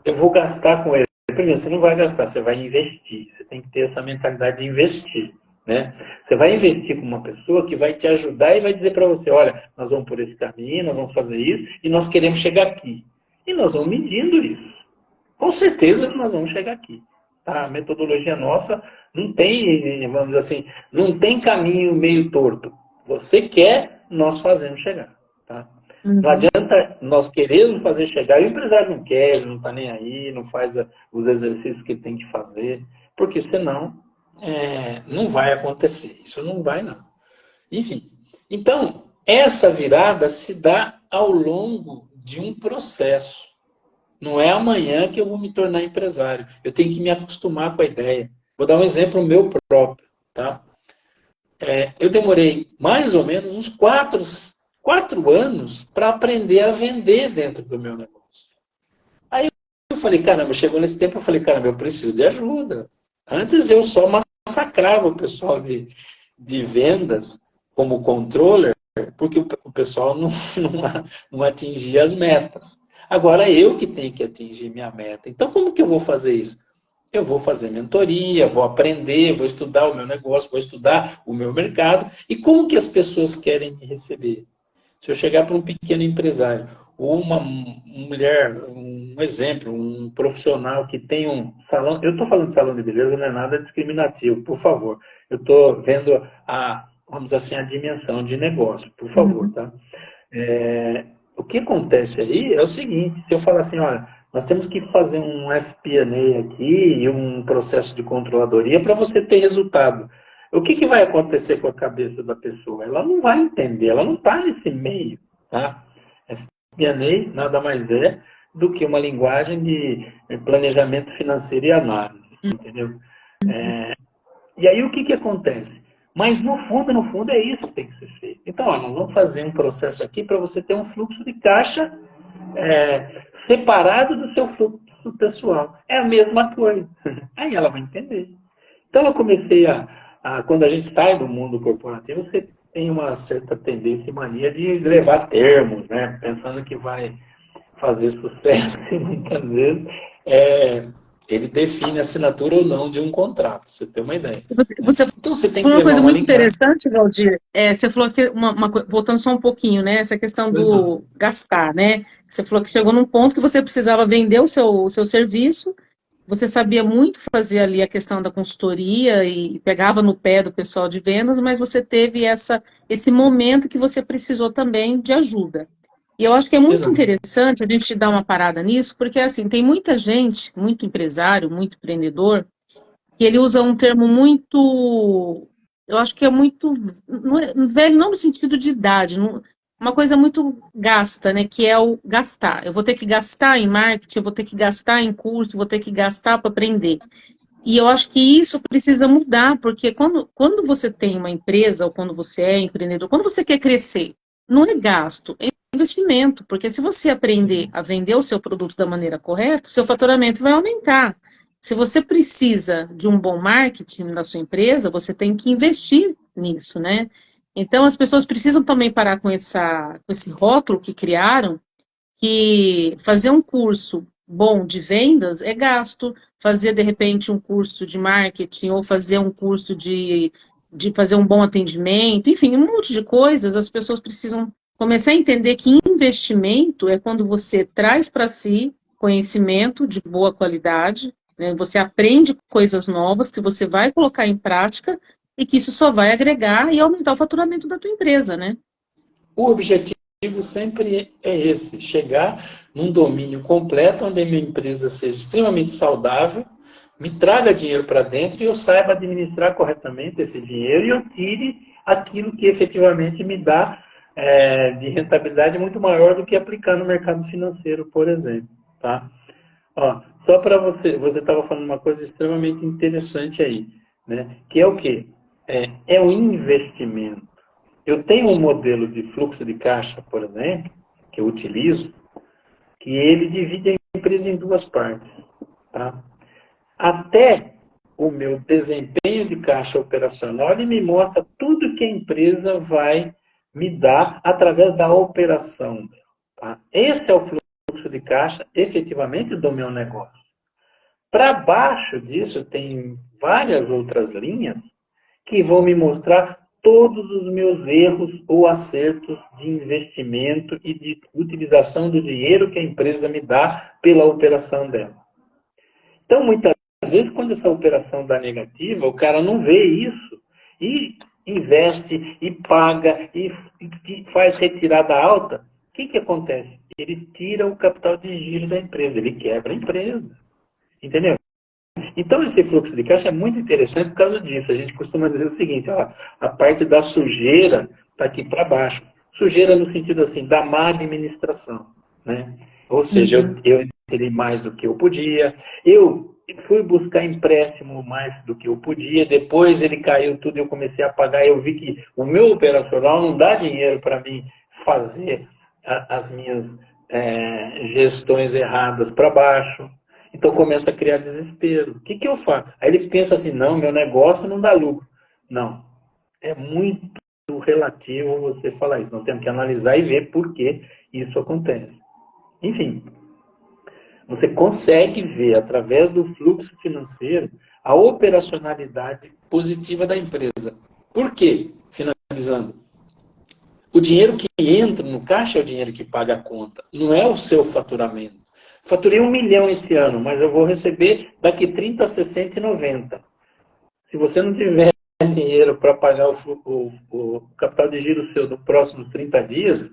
eu vou gastar com ele. Primeiro, você não vai gastar, você vai investir. Você tem que ter essa mentalidade de investir. Né? Você vai investir com uma pessoa que vai te ajudar e vai dizer para você, olha, nós vamos por esse caminho, nós vamos fazer isso, e nós queremos chegar aqui. E nós vamos medindo isso. Com certeza que nós vamos chegar aqui. Tá? A metodologia nossa não tem, vamos dizer assim, não tem caminho meio torto. Você quer, nós fazemos chegar. Tá? Não Uhum. adianta nós querermos fazer chegar, e o empresário não quer, ele não está nem aí, não faz os exercícios que tem que fazer, porque senão não vai acontecer. Isso não vai, não. Enfim, então, essa virada se dá ao longo de um processo. Não é amanhã que eu vou me tornar empresário. Eu tenho que me acostumar com a ideia. Vou dar um exemplo meu próprio, tá? Eu demorei mais ou menos uns 4 anos para aprender a vender dentro do meu negócio. Aí eu falei, caramba, chegou nesse tempo, eu falei, caramba, eu preciso de ajuda. Antes eu só massacrava o pessoal de vendas como controller, porque o pessoal não atingia as metas. Agora eu que tenho que atingir minha meta. Então, como que eu vou fazer isso? Eu vou fazer mentoria, vou aprender, vou estudar o meu negócio, vou estudar o meu mercado. E como que as pessoas querem me receber? Se eu chegar para um pequeno empresário, ou uma mulher, um exemplo, um profissional que tem um salão, eu estou falando de salão de beleza, não é nada discriminativo, por favor. Eu estou vendo vamos dizer assim, a dimensão de negócio, por favor, Uhum. tá? O que acontece aí é o seguinte, se eu falar assim, olha, nós temos que fazer um SPNA aqui e um processo de controladoria para você ter resultado. O que vai acontecer com a cabeça da pessoa? Ela não vai entender, ela não está nesse meio, tá? SPNA nada mais é do que uma linguagem de planejamento financeiro e análise, entendeu? E aí o que acontece? Mas no fundo é isso que tem que ser feito. Então, ó, nós vamos fazer um processo aqui para você ter um fluxo de caixa separado do seu fluxo pessoal. É a mesma coisa. Aí ela vai entender. Então eu comecei quando a gente sai do mundo corporativo, você tem uma certa tendência e mania de levar termos, né? Pensando que vai fazer sucesso e muitas vezes ele define a assinatura ou não de um contrato, você tem uma ideia. Né? Você Então você tem que falou uma levar coisa uma muito linguagem. interessante, Valdir. Você falou que, voltando só um pouquinho, né? Essa questão do gastar, né? Você falou que chegou num ponto que você precisava vender o seu serviço, você sabia muito fazer ali a questão da consultoria e pegava no pé do pessoal de vendas, mas você teve esse momento que você precisou também de ajuda. E eu acho que é muito Exato. interessante a gente dar uma parada nisso, porque assim, tem muita gente, muito empresário, muito empreendedor, que ele usa um termo muito, eu acho que é muito, não velho não no sentido de idade, uma coisa muito gasta, né, que é o gastar. Eu vou ter que gastar em marketing, eu vou ter que gastar em curso, vou ter que gastar para aprender. E eu acho que isso precisa mudar, porque quando você tem uma empresa, ou quando você é empreendedor, quando você quer crescer, não é gasto, é investimento, porque se você aprender a vender o seu produto da maneira correta, o seu faturamento vai aumentar. Se você precisa de um bom marketing na sua empresa, você tem que investir nisso, né? Então, as pessoas precisam também parar com esse rótulo que criaram, que fazer um curso bom de vendas é gasto, fazer de repente um curso de marketing ou fazer um curso de fazer um bom atendimento, enfim, um monte de coisas, as pessoas precisam começar a entender que investimento é quando você traz para si conhecimento de boa qualidade, né, você aprende coisas novas que você vai colocar em prática e que isso só vai agregar e aumentar o faturamento da tua empresa, né? O objetivo sempre é esse, chegar num domínio completo onde a minha empresa seja extremamente saudável, me traga dinheiro para dentro e eu saiba administrar corretamente esse dinheiro e eu tire aquilo que efetivamente me dá de rentabilidade muito maior do que aplicar no mercado financeiro, por exemplo. Tá? Ó, só para você estava falando uma coisa extremamente interessante aí, né? Que é o quê? É o investimento. Eu tenho um modelo de fluxo de caixa, por exemplo, que eu utilizo, que ele divide a empresa em duas partes. Tá? Até o meu desempenho de caixa operacional, ele me mostra tudo que a empresa vai me dar através da operação. Tá? Esse é o fluxo de caixa, efetivamente, do meu negócio. Para baixo disso, tem várias outras linhas que vão me mostrar todos os meus erros ou acertos de investimento e de utilização do dinheiro que a empresa me dá pela operação dela. Então, muitas vezes, quando essa operação dá negativa, o cara não vê isso. E investe e paga e faz retirada alta, o que acontece? Ele tira o capital de giro da empresa, ele quebra a empresa. Entendeu? Então, esse fluxo de caixa é muito interessante por causa disso. A gente costuma dizer o seguinte, ó, a parte da sujeira está aqui para baixo. Sujeira no sentido assim, da má administração. Né? Ou seja, eu terei mais do que eu podia, eu fui buscar empréstimo mais do que eu podia, depois ele caiu tudo, eu comecei a pagar, eu vi que o meu operacional não dá dinheiro para mim fazer as minhas gestões erradas para baixo. Então começa a criar desespero. O que eu faço? Aí ele pensa assim, não, meu negócio não dá lucro. Não, é muito relativo você falar isso. Nós temos que analisar e ver por que isso acontece. Enfim, você consegue ver, através do fluxo financeiro, a operacionalidade positiva da empresa. Por quê? Finalizando. O dinheiro que entra no caixa é o dinheiro que paga a conta, não é o seu faturamento. Faturei 1 milhão esse ano, mas eu vou receber daqui 30, 60 e 90. Se você não tiver dinheiro para pagar o capital de giro seu nos próximos 30 dias,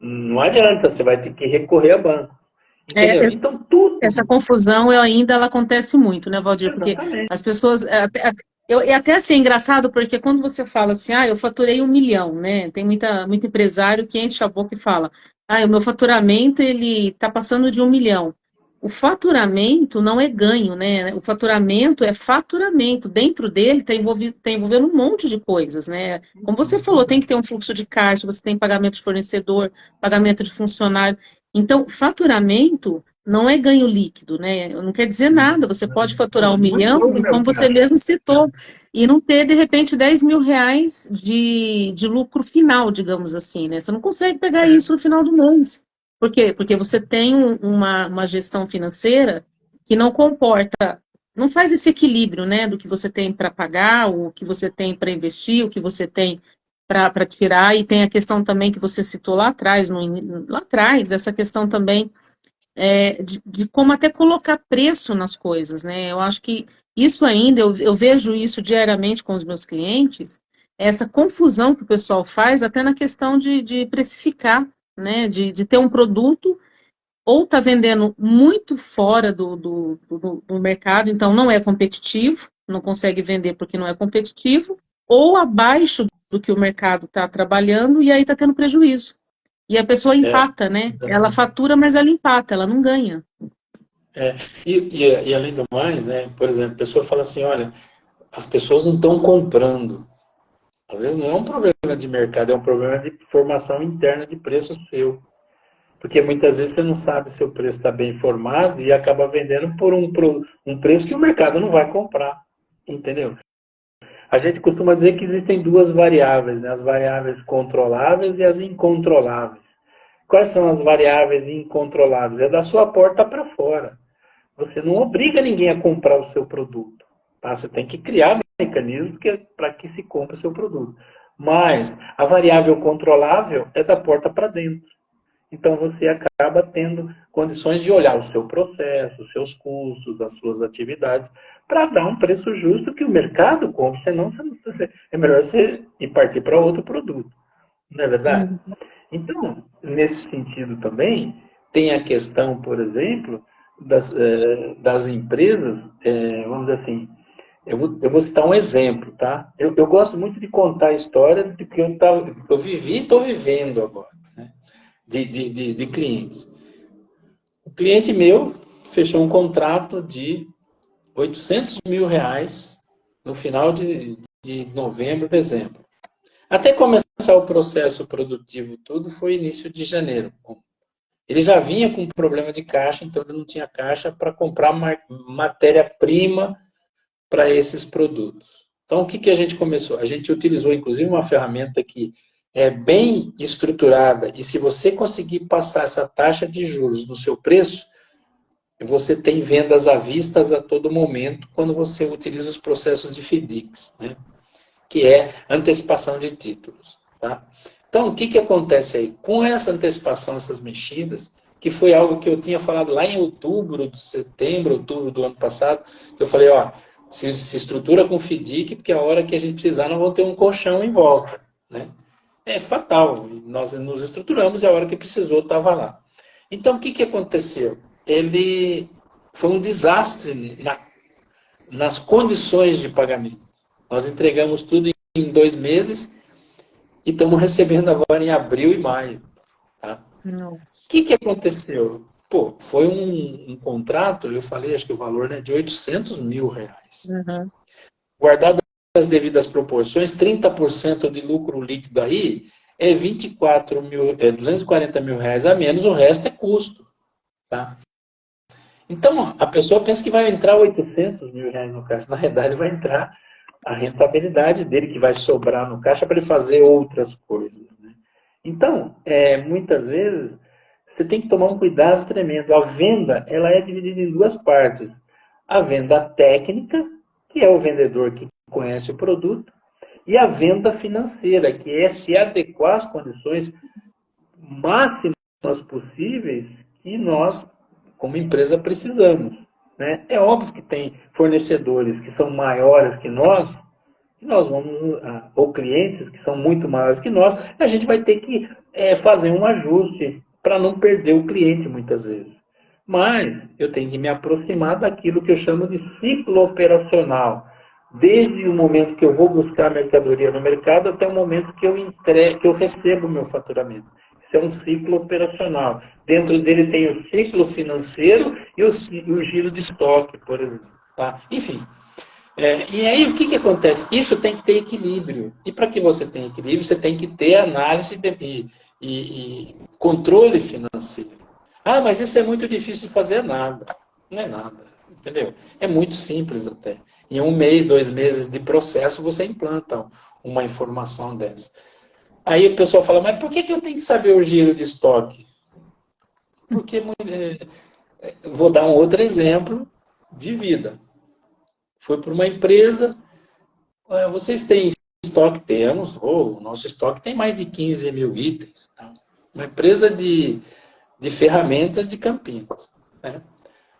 não adianta, você vai ter que recorrer a banco. Entendeu? Então, tudo... Essa confusão ela acontece muito, né, Valdir? Porque as pessoas... até assim, é engraçado, porque quando você fala assim, eu faturei 1 milhão, né? Tem muito empresário que enche a boca e fala, o meu faturamento, ele está passando de 1 milhão. O faturamento não é ganho, né? O faturamento é faturamento. Dentro dele está envolvendo um monte de coisas, né? Como você falou, tem que ter um fluxo de caixa, você tem pagamento de fornecedor, pagamento de funcionário. Então, faturamento não é ganho líquido, né? Não quer dizer nada. Você pode faturar 1 milhão, como você mesmo citou, e não ter, de repente, 10 mil reais de lucro final, digamos assim, né? Você não consegue pegar isso no final do mês. Por quê? Porque você tem uma gestão financeira que não comporta, não faz esse equilíbrio, né? Do que você tem para pagar, o que você tem para investir, o que você tem para tirar, e tem a questão também que você citou lá atrás, essa questão também de como até colocar preço nas coisas, né? Eu acho que isso ainda, eu vejo isso diariamente com os meus clientes, essa confusão que o pessoal faz até na questão de precificar, né? De ter um produto, ou está vendendo muito fora do mercado, então não é competitivo, não consegue vender porque não é competitivo, ou abaixo do que o mercado está trabalhando, e aí está tendo prejuízo. E a pessoa empata, né? Ela fatura, mas ela empata, ela não ganha. E além do mais, né, por exemplo, a pessoa fala assim, olha, as pessoas não estão comprando. Às vezes não é um problema de mercado, é um problema de formação interna de preço seu. Porque muitas vezes você não sabe se o preço está bem formado e acaba vendendo por um preço que o mercado não vai comprar. Entendeu? A gente costuma dizer que existem duas variáveis, né? As variáveis controláveis e as incontroláveis. Quais são as variáveis incontroláveis? É da sua porta para fora. Você não obriga ninguém a comprar o seu produto. Tá? Você tem que criar mecanismos para que se compre o seu produto. Mas a variável controlável é da porta para dentro. Então você acaba tendo condições de olhar o seu processo, os seus custos, as suas atividades, para dar um preço justo que o mercado compre, senão é melhor você ir partir para outro produto. Não é verdade? Então, nesse sentido também, tem a questão, por exemplo, das empresas, vamos dizer assim, eu vou citar um exemplo, tá? Eu gosto muito de contar a história de que eu vivi e estou vivendo agora, né? De clientes. O cliente meu fechou um contrato de 800 mil reais no final de novembro, dezembro. Até começar o processo produtivo tudo foi início de janeiro. Ele já vinha com problema de caixa, então ele não tinha caixa para comprar matéria-prima para esses produtos. Então, o que a gente começou? A gente utilizou, inclusive, uma ferramenta que é bem estruturada, e se você conseguir passar essa taxa de juros no seu preço, você tem vendas à vista a todo momento quando você utiliza os processos de FDICs, né? Que é antecipação de títulos. Tá? Então, o que acontece aí? Com essa antecipação, essas mexidas, que foi algo que eu tinha falado lá em outubro do ano passado, eu falei, se estrutura com FDIC, porque a hora que a gente precisar não vão ter um colchão em volta, né? É fatal. Nós nos estruturamos e a hora que precisou estava lá. Então, o que, que aconteceu? Ele foi um desastre nas condições de pagamento. Nós entregamos tudo em 2 meses e estamos recebendo agora em abril e maio. Tá? O Nossa. que, que aconteceu? Pô, foi um contrato, eu falei, acho que o valor, né, de R$ 800 mil. Uhum. Guardado as devidas proporções, 30% de lucro líquido aí é 240 mil reais a menos, o resto é custo. Tá? Então, a pessoa pensa que vai entrar 800 mil reais no caixa. Na realidade, vai entrar a rentabilidade dele, que vai sobrar no caixa para ele fazer outras coisas. Né? Então, muitas vezes, você tem que tomar um cuidado tremendo. A venda, ela é dividida em 2 partes. A venda técnica, que é o vendedor que conhece o produto, e a venda financeira, que é se adequar às condições máximas possíveis que nós, como empresa, precisamos. Né? É óbvio que tem fornecedores que são maiores que nós vamos, ou clientes que são muito maiores que nós, a gente vai ter que fazer um ajuste para não perder o cliente muitas vezes. Mas eu tenho que me aproximar daquilo que eu chamo de ciclo operacional. Desde o momento que eu vou buscar a mercadoria no mercado até o momento que eu recebo o meu faturamento. Isso é um ciclo operacional. Dentro dele tem o ciclo financeiro e o giro de estoque, por exemplo. Tá? Enfim, e aí o que, que acontece? Isso tem que ter equilíbrio. E para que você tenha equilíbrio, você tem que ter análise e controle financeiro. Ah, mas isso é muito difícil de fazer, nada. Não é nada, entendeu? É muito simples até. Em 1 mês, 2 meses de processo, você implanta uma informação dessa. Aí o pessoal fala, mas por que, que eu tenho que saber o giro de estoque? Porque, vou dar um outro exemplo de vida. Foi para uma empresa, vocês têm estoque? Temos, o nosso estoque tem mais de 15 mil itens. Tá? Uma empresa de ferramentas de Campinas. Né?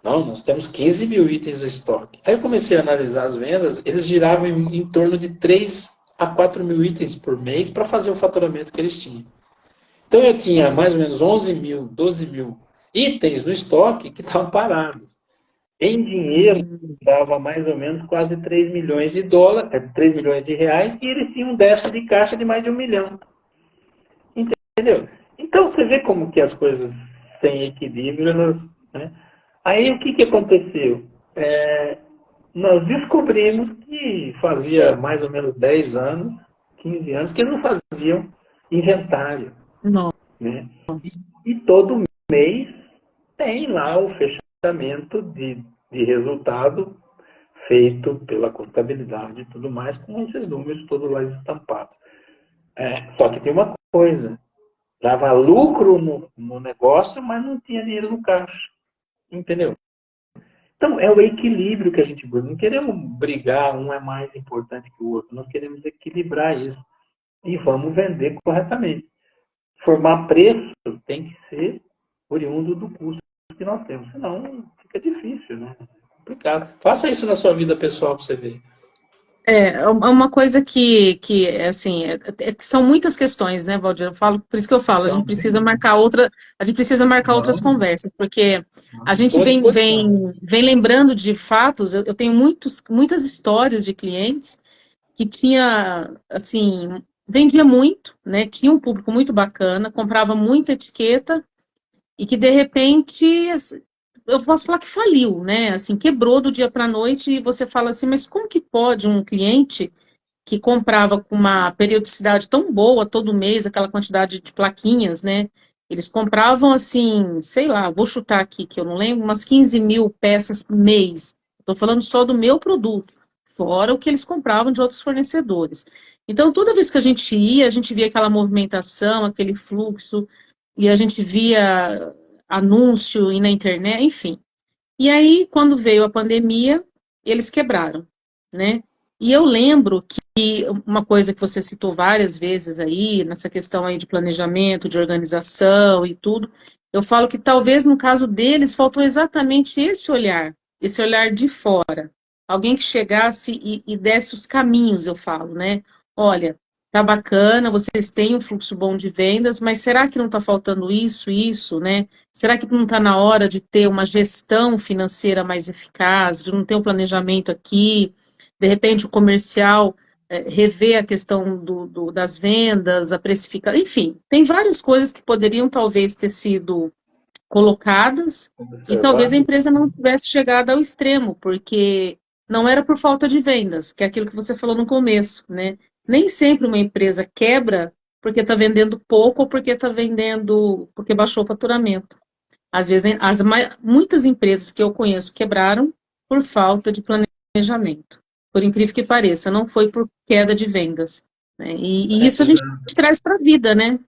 Não, nós temos 15 mil itens no estoque. Aí eu comecei a analisar as vendas, eles giravam em torno de 3 a 4 mil itens por mês para fazer o faturamento que eles tinham. Então eu tinha mais ou menos 11 mil, 12 mil itens no estoque que estavam parados. Em dinheiro, dava mais ou menos quase 3 milhões de dólares, 3 milhões de reais, e eles tinham um déficit de caixa de mais de 1 milhão. Entendeu? Então você vê como que as coisas têm equilíbrio. Né? Aí o que, que aconteceu? Nós descobrimos que fazia mais ou menos 10 anos, 15 anos, que não faziam inventário. Nossa. Né? E todo mês tem lá o fechamento de resultado feito pela contabilidade e tudo mais, com esses números todos lá estampados. Só que tem uma coisa, dava lucro no negócio, mas não tinha dinheiro no caixa. Entendeu? Então, é o equilíbrio que a gente busca. Não queremos brigar, um é mais importante que o outro. Nós queremos equilibrar isso. E vamos vender corretamente. Formar preço tem que ser oriundo do custo que nós temos. Senão, fica difícil, né? Complicado. Faça isso na sua vida pessoal para você ver. É uma coisa que assim, são muitas questões, né, Valdir? Eu falo, por isso que eu falo, Então, a gente precisa marcar outras vamos, conversas, porque a gente estou à disposição. vem lembrando de fatos, eu tenho muitas histórias de clientes que tinha, assim, vendia muito, né, tinha um público muito bacana, comprava muita etiqueta, e que de repente, eu posso falar que faliu, né? Assim, quebrou do dia para a noite e você fala assim, mas como que pode um cliente que comprava com uma periodicidade tão boa todo mês, aquela quantidade de plaquinhas, né? Eles compravam assim, sei lá, vou chutar aqui que eu não lembro, umas 15 mil peças por mês. Estou falando só do meu produto, fora o que eles compravam de outros fornecedores. Então, toda vez que a gente ia, a gente via aquela movimentação, aquele fluxo, e a gente via anúncio e na internet, enfim. E aí, quando veio a pandemia, eles quebraram, né? E eu lembro que uma coisa que você citou várias vezes aí, nessa questão aí de planejamento, de organização e tudo, eu falo que talvez no caso deles faltou exatamente esse olhar de fora. alguém que chegasse e desse os caminhos, eu falo, né? Olha, tá bacana, vocês têm um fluxo bom de vendas, mas será que não está faltando isso, né? Será que não está na hora de ter uma gestão financeira mais eficaz, de não ter um planejamento aqui, de repente o comercial rever a questão das vendas, a precificação, enfim, tem várias coisas que poderiam talvez ter sido colocadas e talvez a Observado? empresa não tivesse chegado ao extremo, porque não era por falta de vendas, que é aquilo que você falou no começo, né? Nem sempre uma empresa quebra porque está vendendo pouco ou porque está vendendo, porque baixou o faturamento. Às vezes, muitas empresas que eu conheço quebraram por falta de planejamento. Por incrível que pareça, não foi por queda de vendas, né? E isso a gente Exato. traz para a vida, né?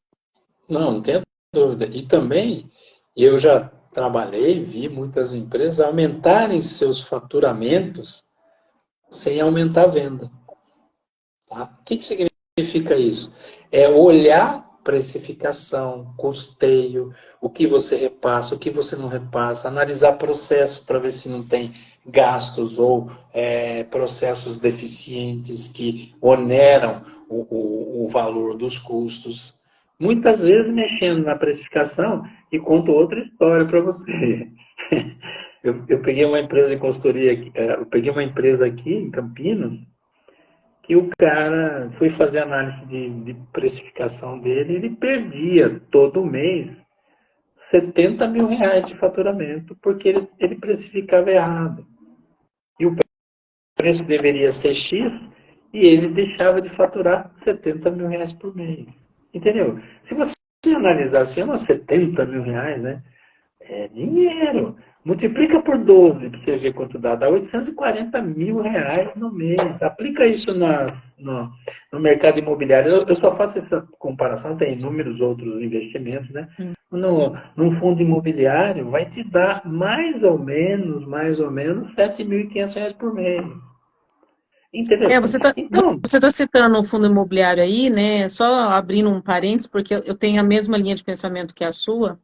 Não tenho dúvida. E também, eu já trabalhei, vi muitas empresas aumentarem seus faturamentos sem aumentar a venda. Tá? O que significa isso? É olhar precificação, custeio, o que você repassa, o que você não repassa, analisar processo para ver se não tem gastos ou processos deficientes que oneram o valor dos custos. Muitas vezes mexendo na precificação, e conto outra história para você. Eu peguei uma empresa de consultoria, eu peguei uma empresa aqui em Campinas, que o cara foi fazer análise de precificação dele, ele perdia todo mês R$ 70.000 de faturamento, porque ele precificava errado. E o preço deveria ser X, e ele deixava de faturar R$ 70.000 por mês. Entendeu? Se você analisar assim, uns R$ 70.000, né? É dinheiro. Multiplica por 12 para você ver quanto dá. Dá R$ 840.000 no mês. Aplica isso no mercado imobiliário. Eu só faço essa comparação, tem inúmeros outros investimentos, né? Num fundo imobiliário vai te dar mais ou menos R$ 7.500 por mês. Entendeu? Então, Você tá citando um fundo imobiliário aí, né? Só abrindo um parênteses, porque eu tenho a mesma linha de pensamento que a sua,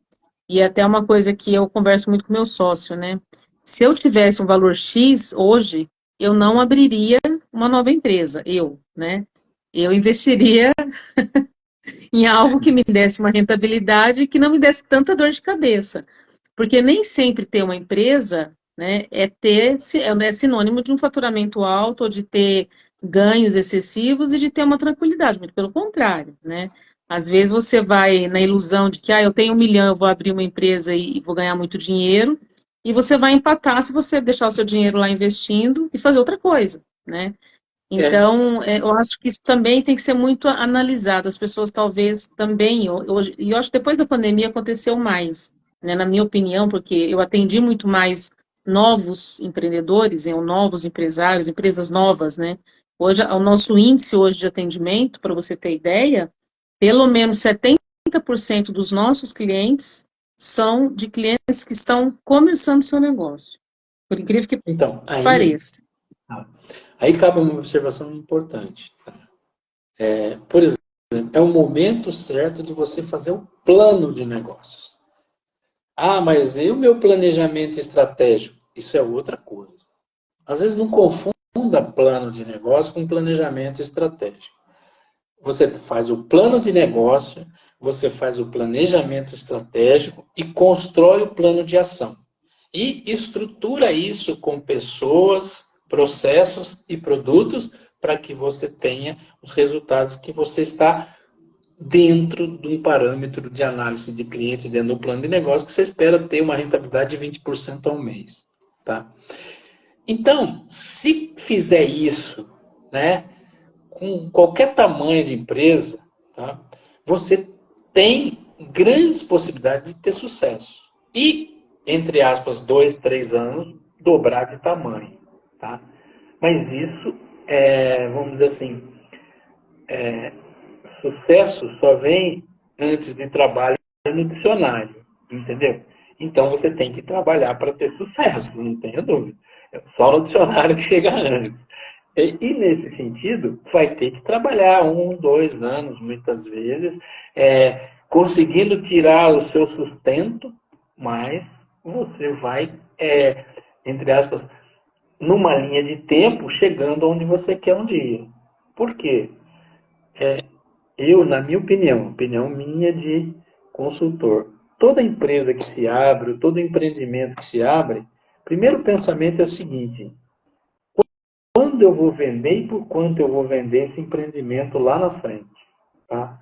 e é até uma coisa que eu converso muito com meu sócio, né? Se eu tivesse um valor X hoje, eu não abriria uma nova empresa, né? Eu investiria em algo que me desse uma rentabilidade e que não me desse tanta dor de cabeça. Porque nem sempre ter uma empresa, né, é sinônimo de um faturamento alto ou de ter ganhos excessivos e de ter uma tranquilidade, muito pelo contrário, né? Às vezes você vai na ilusão de que eu tenho 1 milhão, eu vou abrir uma empresa e vou ganhar muito dinheiro, e você vai empatar se você deixar o seu dinheiro lá investindo e fazer outra coisa, né? é, Então, eu acho que isso também tem que ser muito analisado. As pessoas talvez também, hoje, e eu acho que depois da pandemia aconteceu mais, né, na minha opinião, porque eu atendi muito mais novos empreendedores, novos empresários, empresas novas, né? Hoje, o nosso índice hoje de atendimento, para você ter ideia, pelo menos 70% dos nossos clientes são de clientes que estão começando seu negócio. Por incrível que então pareça. aí cabe uma observação importante. Por exemplo, é o momento certo de você fazer um plano de negócios. Ah, mas e o meu planejamento estratégico? Isso é outra coisa. Às vezes não confunda plano de negócio com planejamento estratégico. Você faz o plano de negócio, você faz o planejamento estratégico e constrói o plano de ação. E estrutura isso com pessoas, processos e produtos para que você tenha os resultados que você está dentro de um parâmetro de análise de clientes, dentro do plano de negócio, que você espera ter uma rentabilidade de 20% ao mês. Tá? Então, se fizer isso, né, com qualquer tamanho de empresa, tá, você tem grandes possibilidades de ter sucesso. E, entre aspas, 2, 3 anos, dobrar de tamanho. Tá? Mas isso, vamos dizer assim, sucesso só vem antes de trabalho no dicionário, entendeu? Então você tem que trabalhar para ter sucesso, não tenha dúvida. É só no dicionário que chega antes. E nesse sentido, vai ter que trabalhar 1, 2 anos, muitas vezes, conseguindo tirar o seu sustento, mas você vai, entre aspas, numa linha de tempo, chegando onde você quer um dia. Por quê? Eu, na minha opinião minha de consultor, toda empresa que se abre, todo empreendimento que se abre, primeiro pensamento é o seguinte: quando eu vou vender e por quanto eu vou vender esse empreendimento lá na frente? Tá?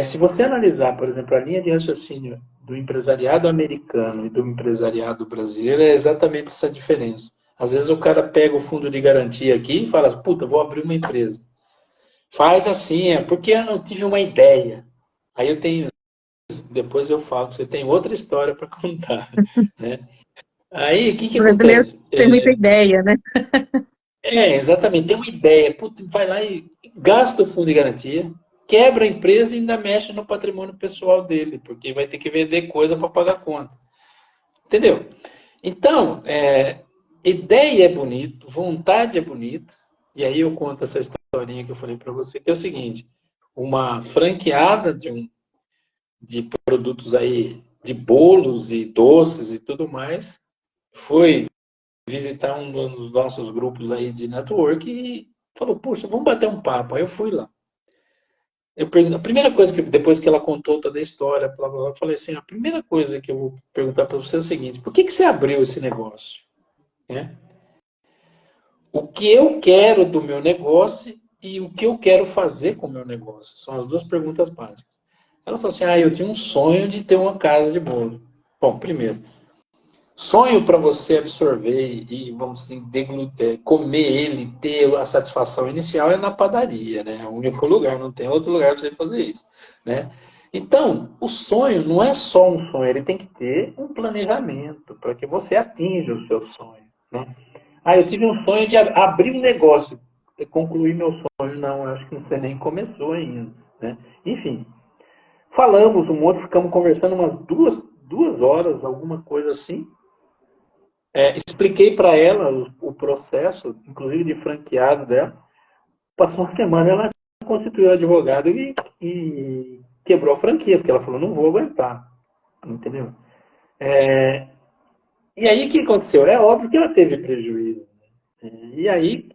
Se você analisar, por exemplo, a linha de raciocínio do empresariado americano e do empresariado brasileiro, é exatamente essa diferença. Às vezes o cara pega o fundo de garantia aqui e fala, puta, vou abrir uma empresa. Faz assim, porque eu não tive uma ideia. Aí eu tenho, depois eu falo, você tem outra história para contar, né? Aí, o que que O brasileiro acontece? tem muita ideia, né? Exatamente, tem uma ideia, puta, vai lá e gasta o fundo de garantia, quebra a empresa e ainda mexe no patrimônio pessoal dele, porque vai ter que vender coisa para pagar a conta. Entendeu? Então, ideia é bonito, vontade é bonita, e aí eu conto essa historinha que eu falei para você, que é o seguinte, uma franqueada de produtos aí, de bolos e doces e tudo mais, foi visitar um dos nossos grupos aí de network e falou, puxa, vamos bater um papo. Aí eu fui lá. A primeira coisa que, depois que ela contou toda a história, blá, blá, blá, eu falei assim, a primeira coisa que eu vou perguntar para você é o seguinte, por que que você abriu esse negócio? Né? O que eu quero do meu negócio e o que eu quero fazer com o meu negócio? São as duas perguntas básicas. Ela falou assim, eu tinha um sonho de ter uma casa de bolo. Bom, primeiro, sonho para você absorver e, vamos assim, deglutir, comer ele, ter a satisfação inicial é na padaria, né? É o único lugar, não tem outro lugar para você fazer isso, né? Então, o sonho não é só um sonho, ele tem que ter um planejamento para que você atinja o seu sonho, né? Eu tive um sonho de abrir um negócio, concluir meu sonho, não, acho que você nem começou ainda, né? Enfim, falamos um outro, ficamos conversando umas duas horas, alguma coisa assim. Expliquei para ela o processo, inclusive de franqueado dela. Passou uma semana, ela constituiu advogado e quebrou a franquia, porque ela falou, não vou aguentar. Entendeu? E aí o que aconteceu? É óbvio que ela teve prejuízo. E aí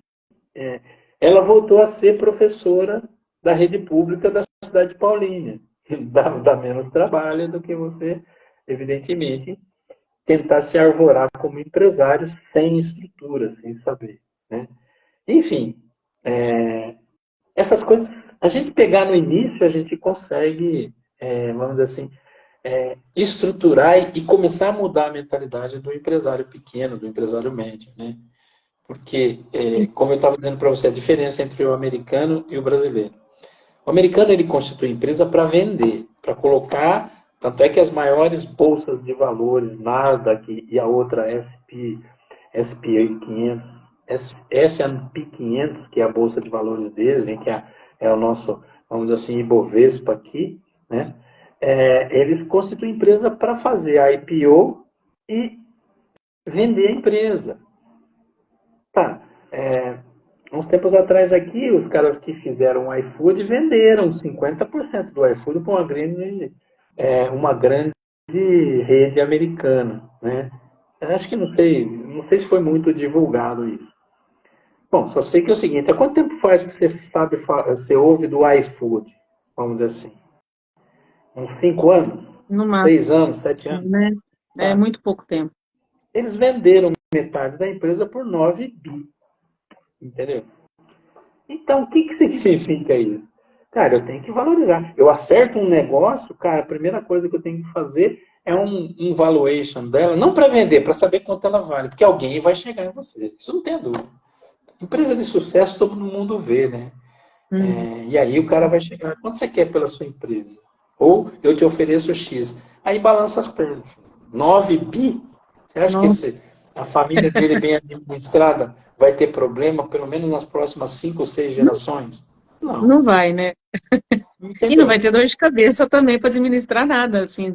ela voltou a ser professora da rede pública da cidade de Paulínia. Dá menos trabalho do que você, evidentemente, tentar se arvorar como empresário sem estrutura, sem saber. Né? Enfim, essas coisas, a gente pegar no início, a gente consegue, vamos dizer assim, estruturar e começar a mudar a mentalidade do empresário pequeno, do empresário médio. Né? Porque, como eu estava dizendo para você, a diferença entre o americano e o brasileiro. O americano ele constitui empresa para vender, para colocar, tanto é que as maiores bolsas de valores, Nasdaq e a outra SP 500, S&P 500, que é a bolsa de valores deles, que é o nosso, vamos dizer assim, Ibovespa aqui, né? Eles constituem empresa para fazer a IPO e vender a empresa. Tá, uns tempos atrás aqui, os caras que fizeram o iFood venderam 50% do iFood para uma grande rede americana, né? Acho que não sei se foi muito divulgado isso. Bom, só sei que é o seguinte, há quanto tempo faz que você ouve do iFood? Vamos dizer assim. Uns 5 anos? No 6 anos? 7 máximo, anos? né? É Tá. muito pouco tempo. Eles venderam metade da empresa por 9 bi. Entendeu? Então, o que significa isso? Cara, eu tenho que valorizar. Eu acerto um negócio, cara, a primeira coisa que eu tenho que fazer é um valuation dela, não para vender, para saber quanto ela vale, porque alguém vai chegar em você. Isso não tem dúvida. Empresa de sucesso todo mundo vê, né? E aí o cara vai chegar, quanto você quer pela sua empresa? Ou eu te ofereço X. Aí balança as pernas. 9 bi? Você acha que Nossa, a família dele bem administrada vai ter problema pelo menos nas próximas 5 ou 6 gerações? Não. não vai, né? E não Entendeu? vai ter dor de cabeça também para administrar nada, assim,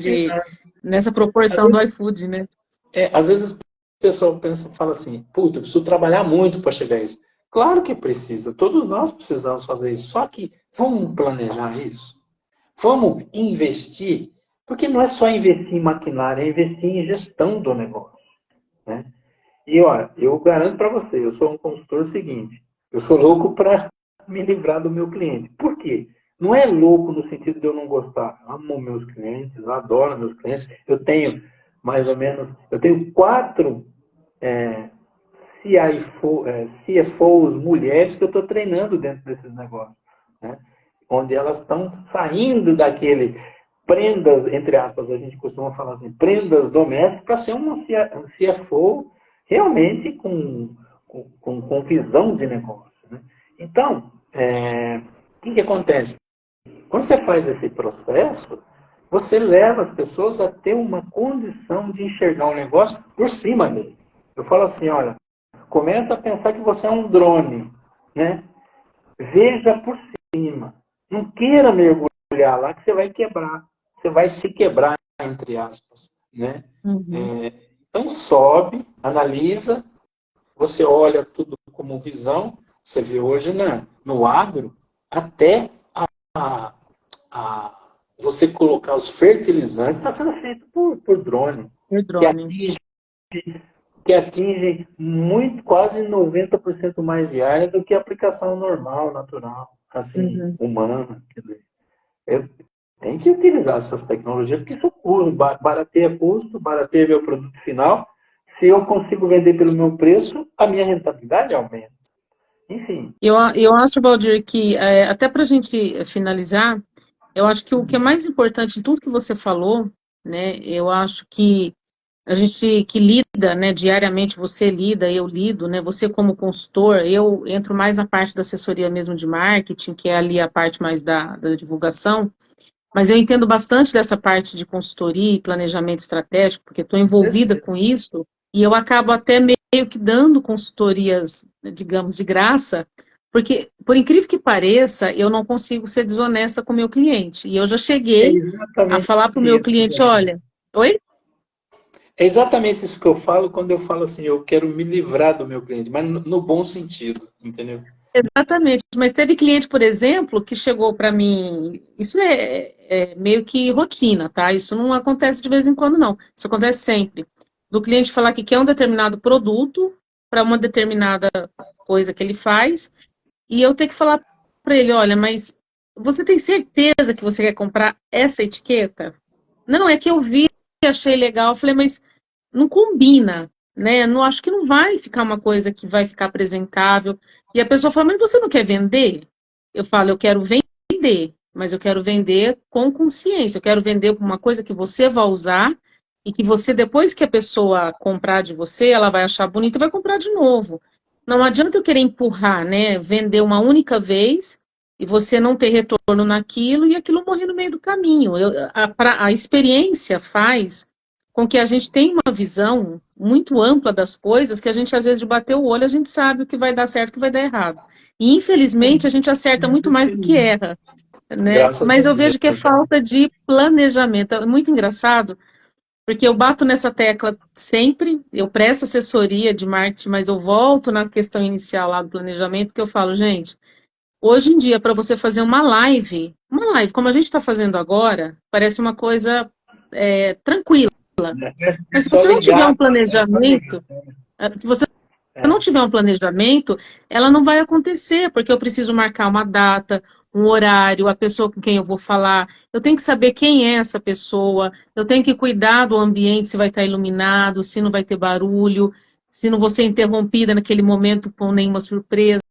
nessa Às proporção do vezes, iFood, né? às vezes o pessoal pensa, fala assim, puta, eu preciso trabalhar muito para chegar a isso. Claro que precisa, todos nós precisamos fazer isso. Só que vamos planejar isso? Vamos investir? Porque não é só investir em maquinário, é investir em gestão do negócio. Né? E, ó, eu garanto para você, eu sou um consultor seguinte, eu sou louco para me livrar do meu cliente. Por quê? Não é louco no sentido de eu não gostar. Eu amo meus clientes, eu adoro meus clientes. Eu tenho, mais ou menos, eu tenho 4 CFOs mulheres que eu estou treinando dentro desses negócios, né? Onde elas estão saindo daquele prendas, entre aspas, a gente costuma falar assim, prendas domésticas para ser um CFO realmente com visão de negócio, né? Então, o que acontece? Quando você faz esse processo, você leva as pessoas a ter uma condição de enxergar um negócio por cima dele. Eu falo assim, olha, começa a pensar que você é um drone, né? Veja por cima. Não queira mergulhar lá que você vai quebrar. Você vai se quebrar, entre aspas, né? Uhum. Então sobe, analisa, você olha tudo como visão. Você vê hoje no agro, até você colocar os fertilizantes está sendo feito por drone, O que drone. atinge muito, quase 90% mais de área do que a aplicação normal, natural, assim, Uhum. humana. Quer dizer, eu tenho que utilizar essas tecnologias, porque isso custa, barateia custo, barateia meu produto final. Se eu consigo vender pelo meu preço, a minha rentabilidade aumenta. Enfim. Eu acho, Valdir, que até para a gente finalizar, eu acho que o que é mais importante em tudo que você falou, né, eu acho que a gente que lida, né, diariamente, você lida, eu lido, né, você como consultor, eu entro mais na parte da assessoria mesmo de marketing, que é ali a parte mais da divulgação, mas eu entendo bastante dessa parte de consultoria e planejamento estratégico, porque estou envolvida com isso, e eu acabo até meio que dando consultorias, digamos, de graça, porque, por incrível que pareça, eu não consigo ser desonesta com o meu cliente. E eu já É cheguei a exatamente falar para o meu isso. cliente, olha, oi? É exatamente isso que eu falo quando eu falo assim, eu quero me livrar do meu cliente, mas no bom sentido, entendeu? Exatamente, mas teve cliente, por exemplo, que chegou para mim, isso é meio que rotina, tá? Isso não acontece de vez em quando, não. Isso acontece sempre. Do cliente falar que quer um determinado produto para uma determinada coisa que ele faz, e eu ter que falar para ele, olha, mas você tem certeza que você quer comprar essa etiqueta? Não, é que eu vi, achei legal, eu falei, mas não combina, né? Não acho que não vai ficar uma coisa que vai ficar apresentável. E a pessoa fala, mas você não quer vender? Eu falo, eu quero vender, mas eu quero vender com consciência. Eu quero vender uma coisa que você vai usar e que você, depois que a pessoa comprar de você, ela vai achar bonita e vai comprar de novo. Não adianta eu querer empurrar, né? Vender uma única vez e você não ter retorno naquilo e aquilo morrer no meio do caminho. A experiência faz com que a gente tenha uma visão muito ampla das coisas, que a gente, às vezes, de bater o olho, a gente sabe o que vai dar certo e o que vai dar errado. E, infelizmente, a gente acerta muito Muito mais do que feliz. erra, né? Graças a Mas eu Deus. vejo que é falta de planejamento. É muito engraçado, porque eu bato nessa tecla sempre, eu presto assessoria de marketing, mas eu volto na questão inicial lá do planejamento, porque eu falo, gente, hoje em dia, para você fazer uma live como a gente está fazendo agora, parece uma coisa tranquila. É Mas se só você não tiver ligar, um planejamento, se você não tiver um planejamento, ela não vai acontecer, porque eu preciso marcar uma data, um horário, a pessoa com quem eu vou falar, eu tenho que saber quem é essa pessoa, eu tenho que cuidar do ambiente, se vai estar iluminado, se não vai ter barulho, se não vou ser interrompida naquele momento com nenhuma surpresa.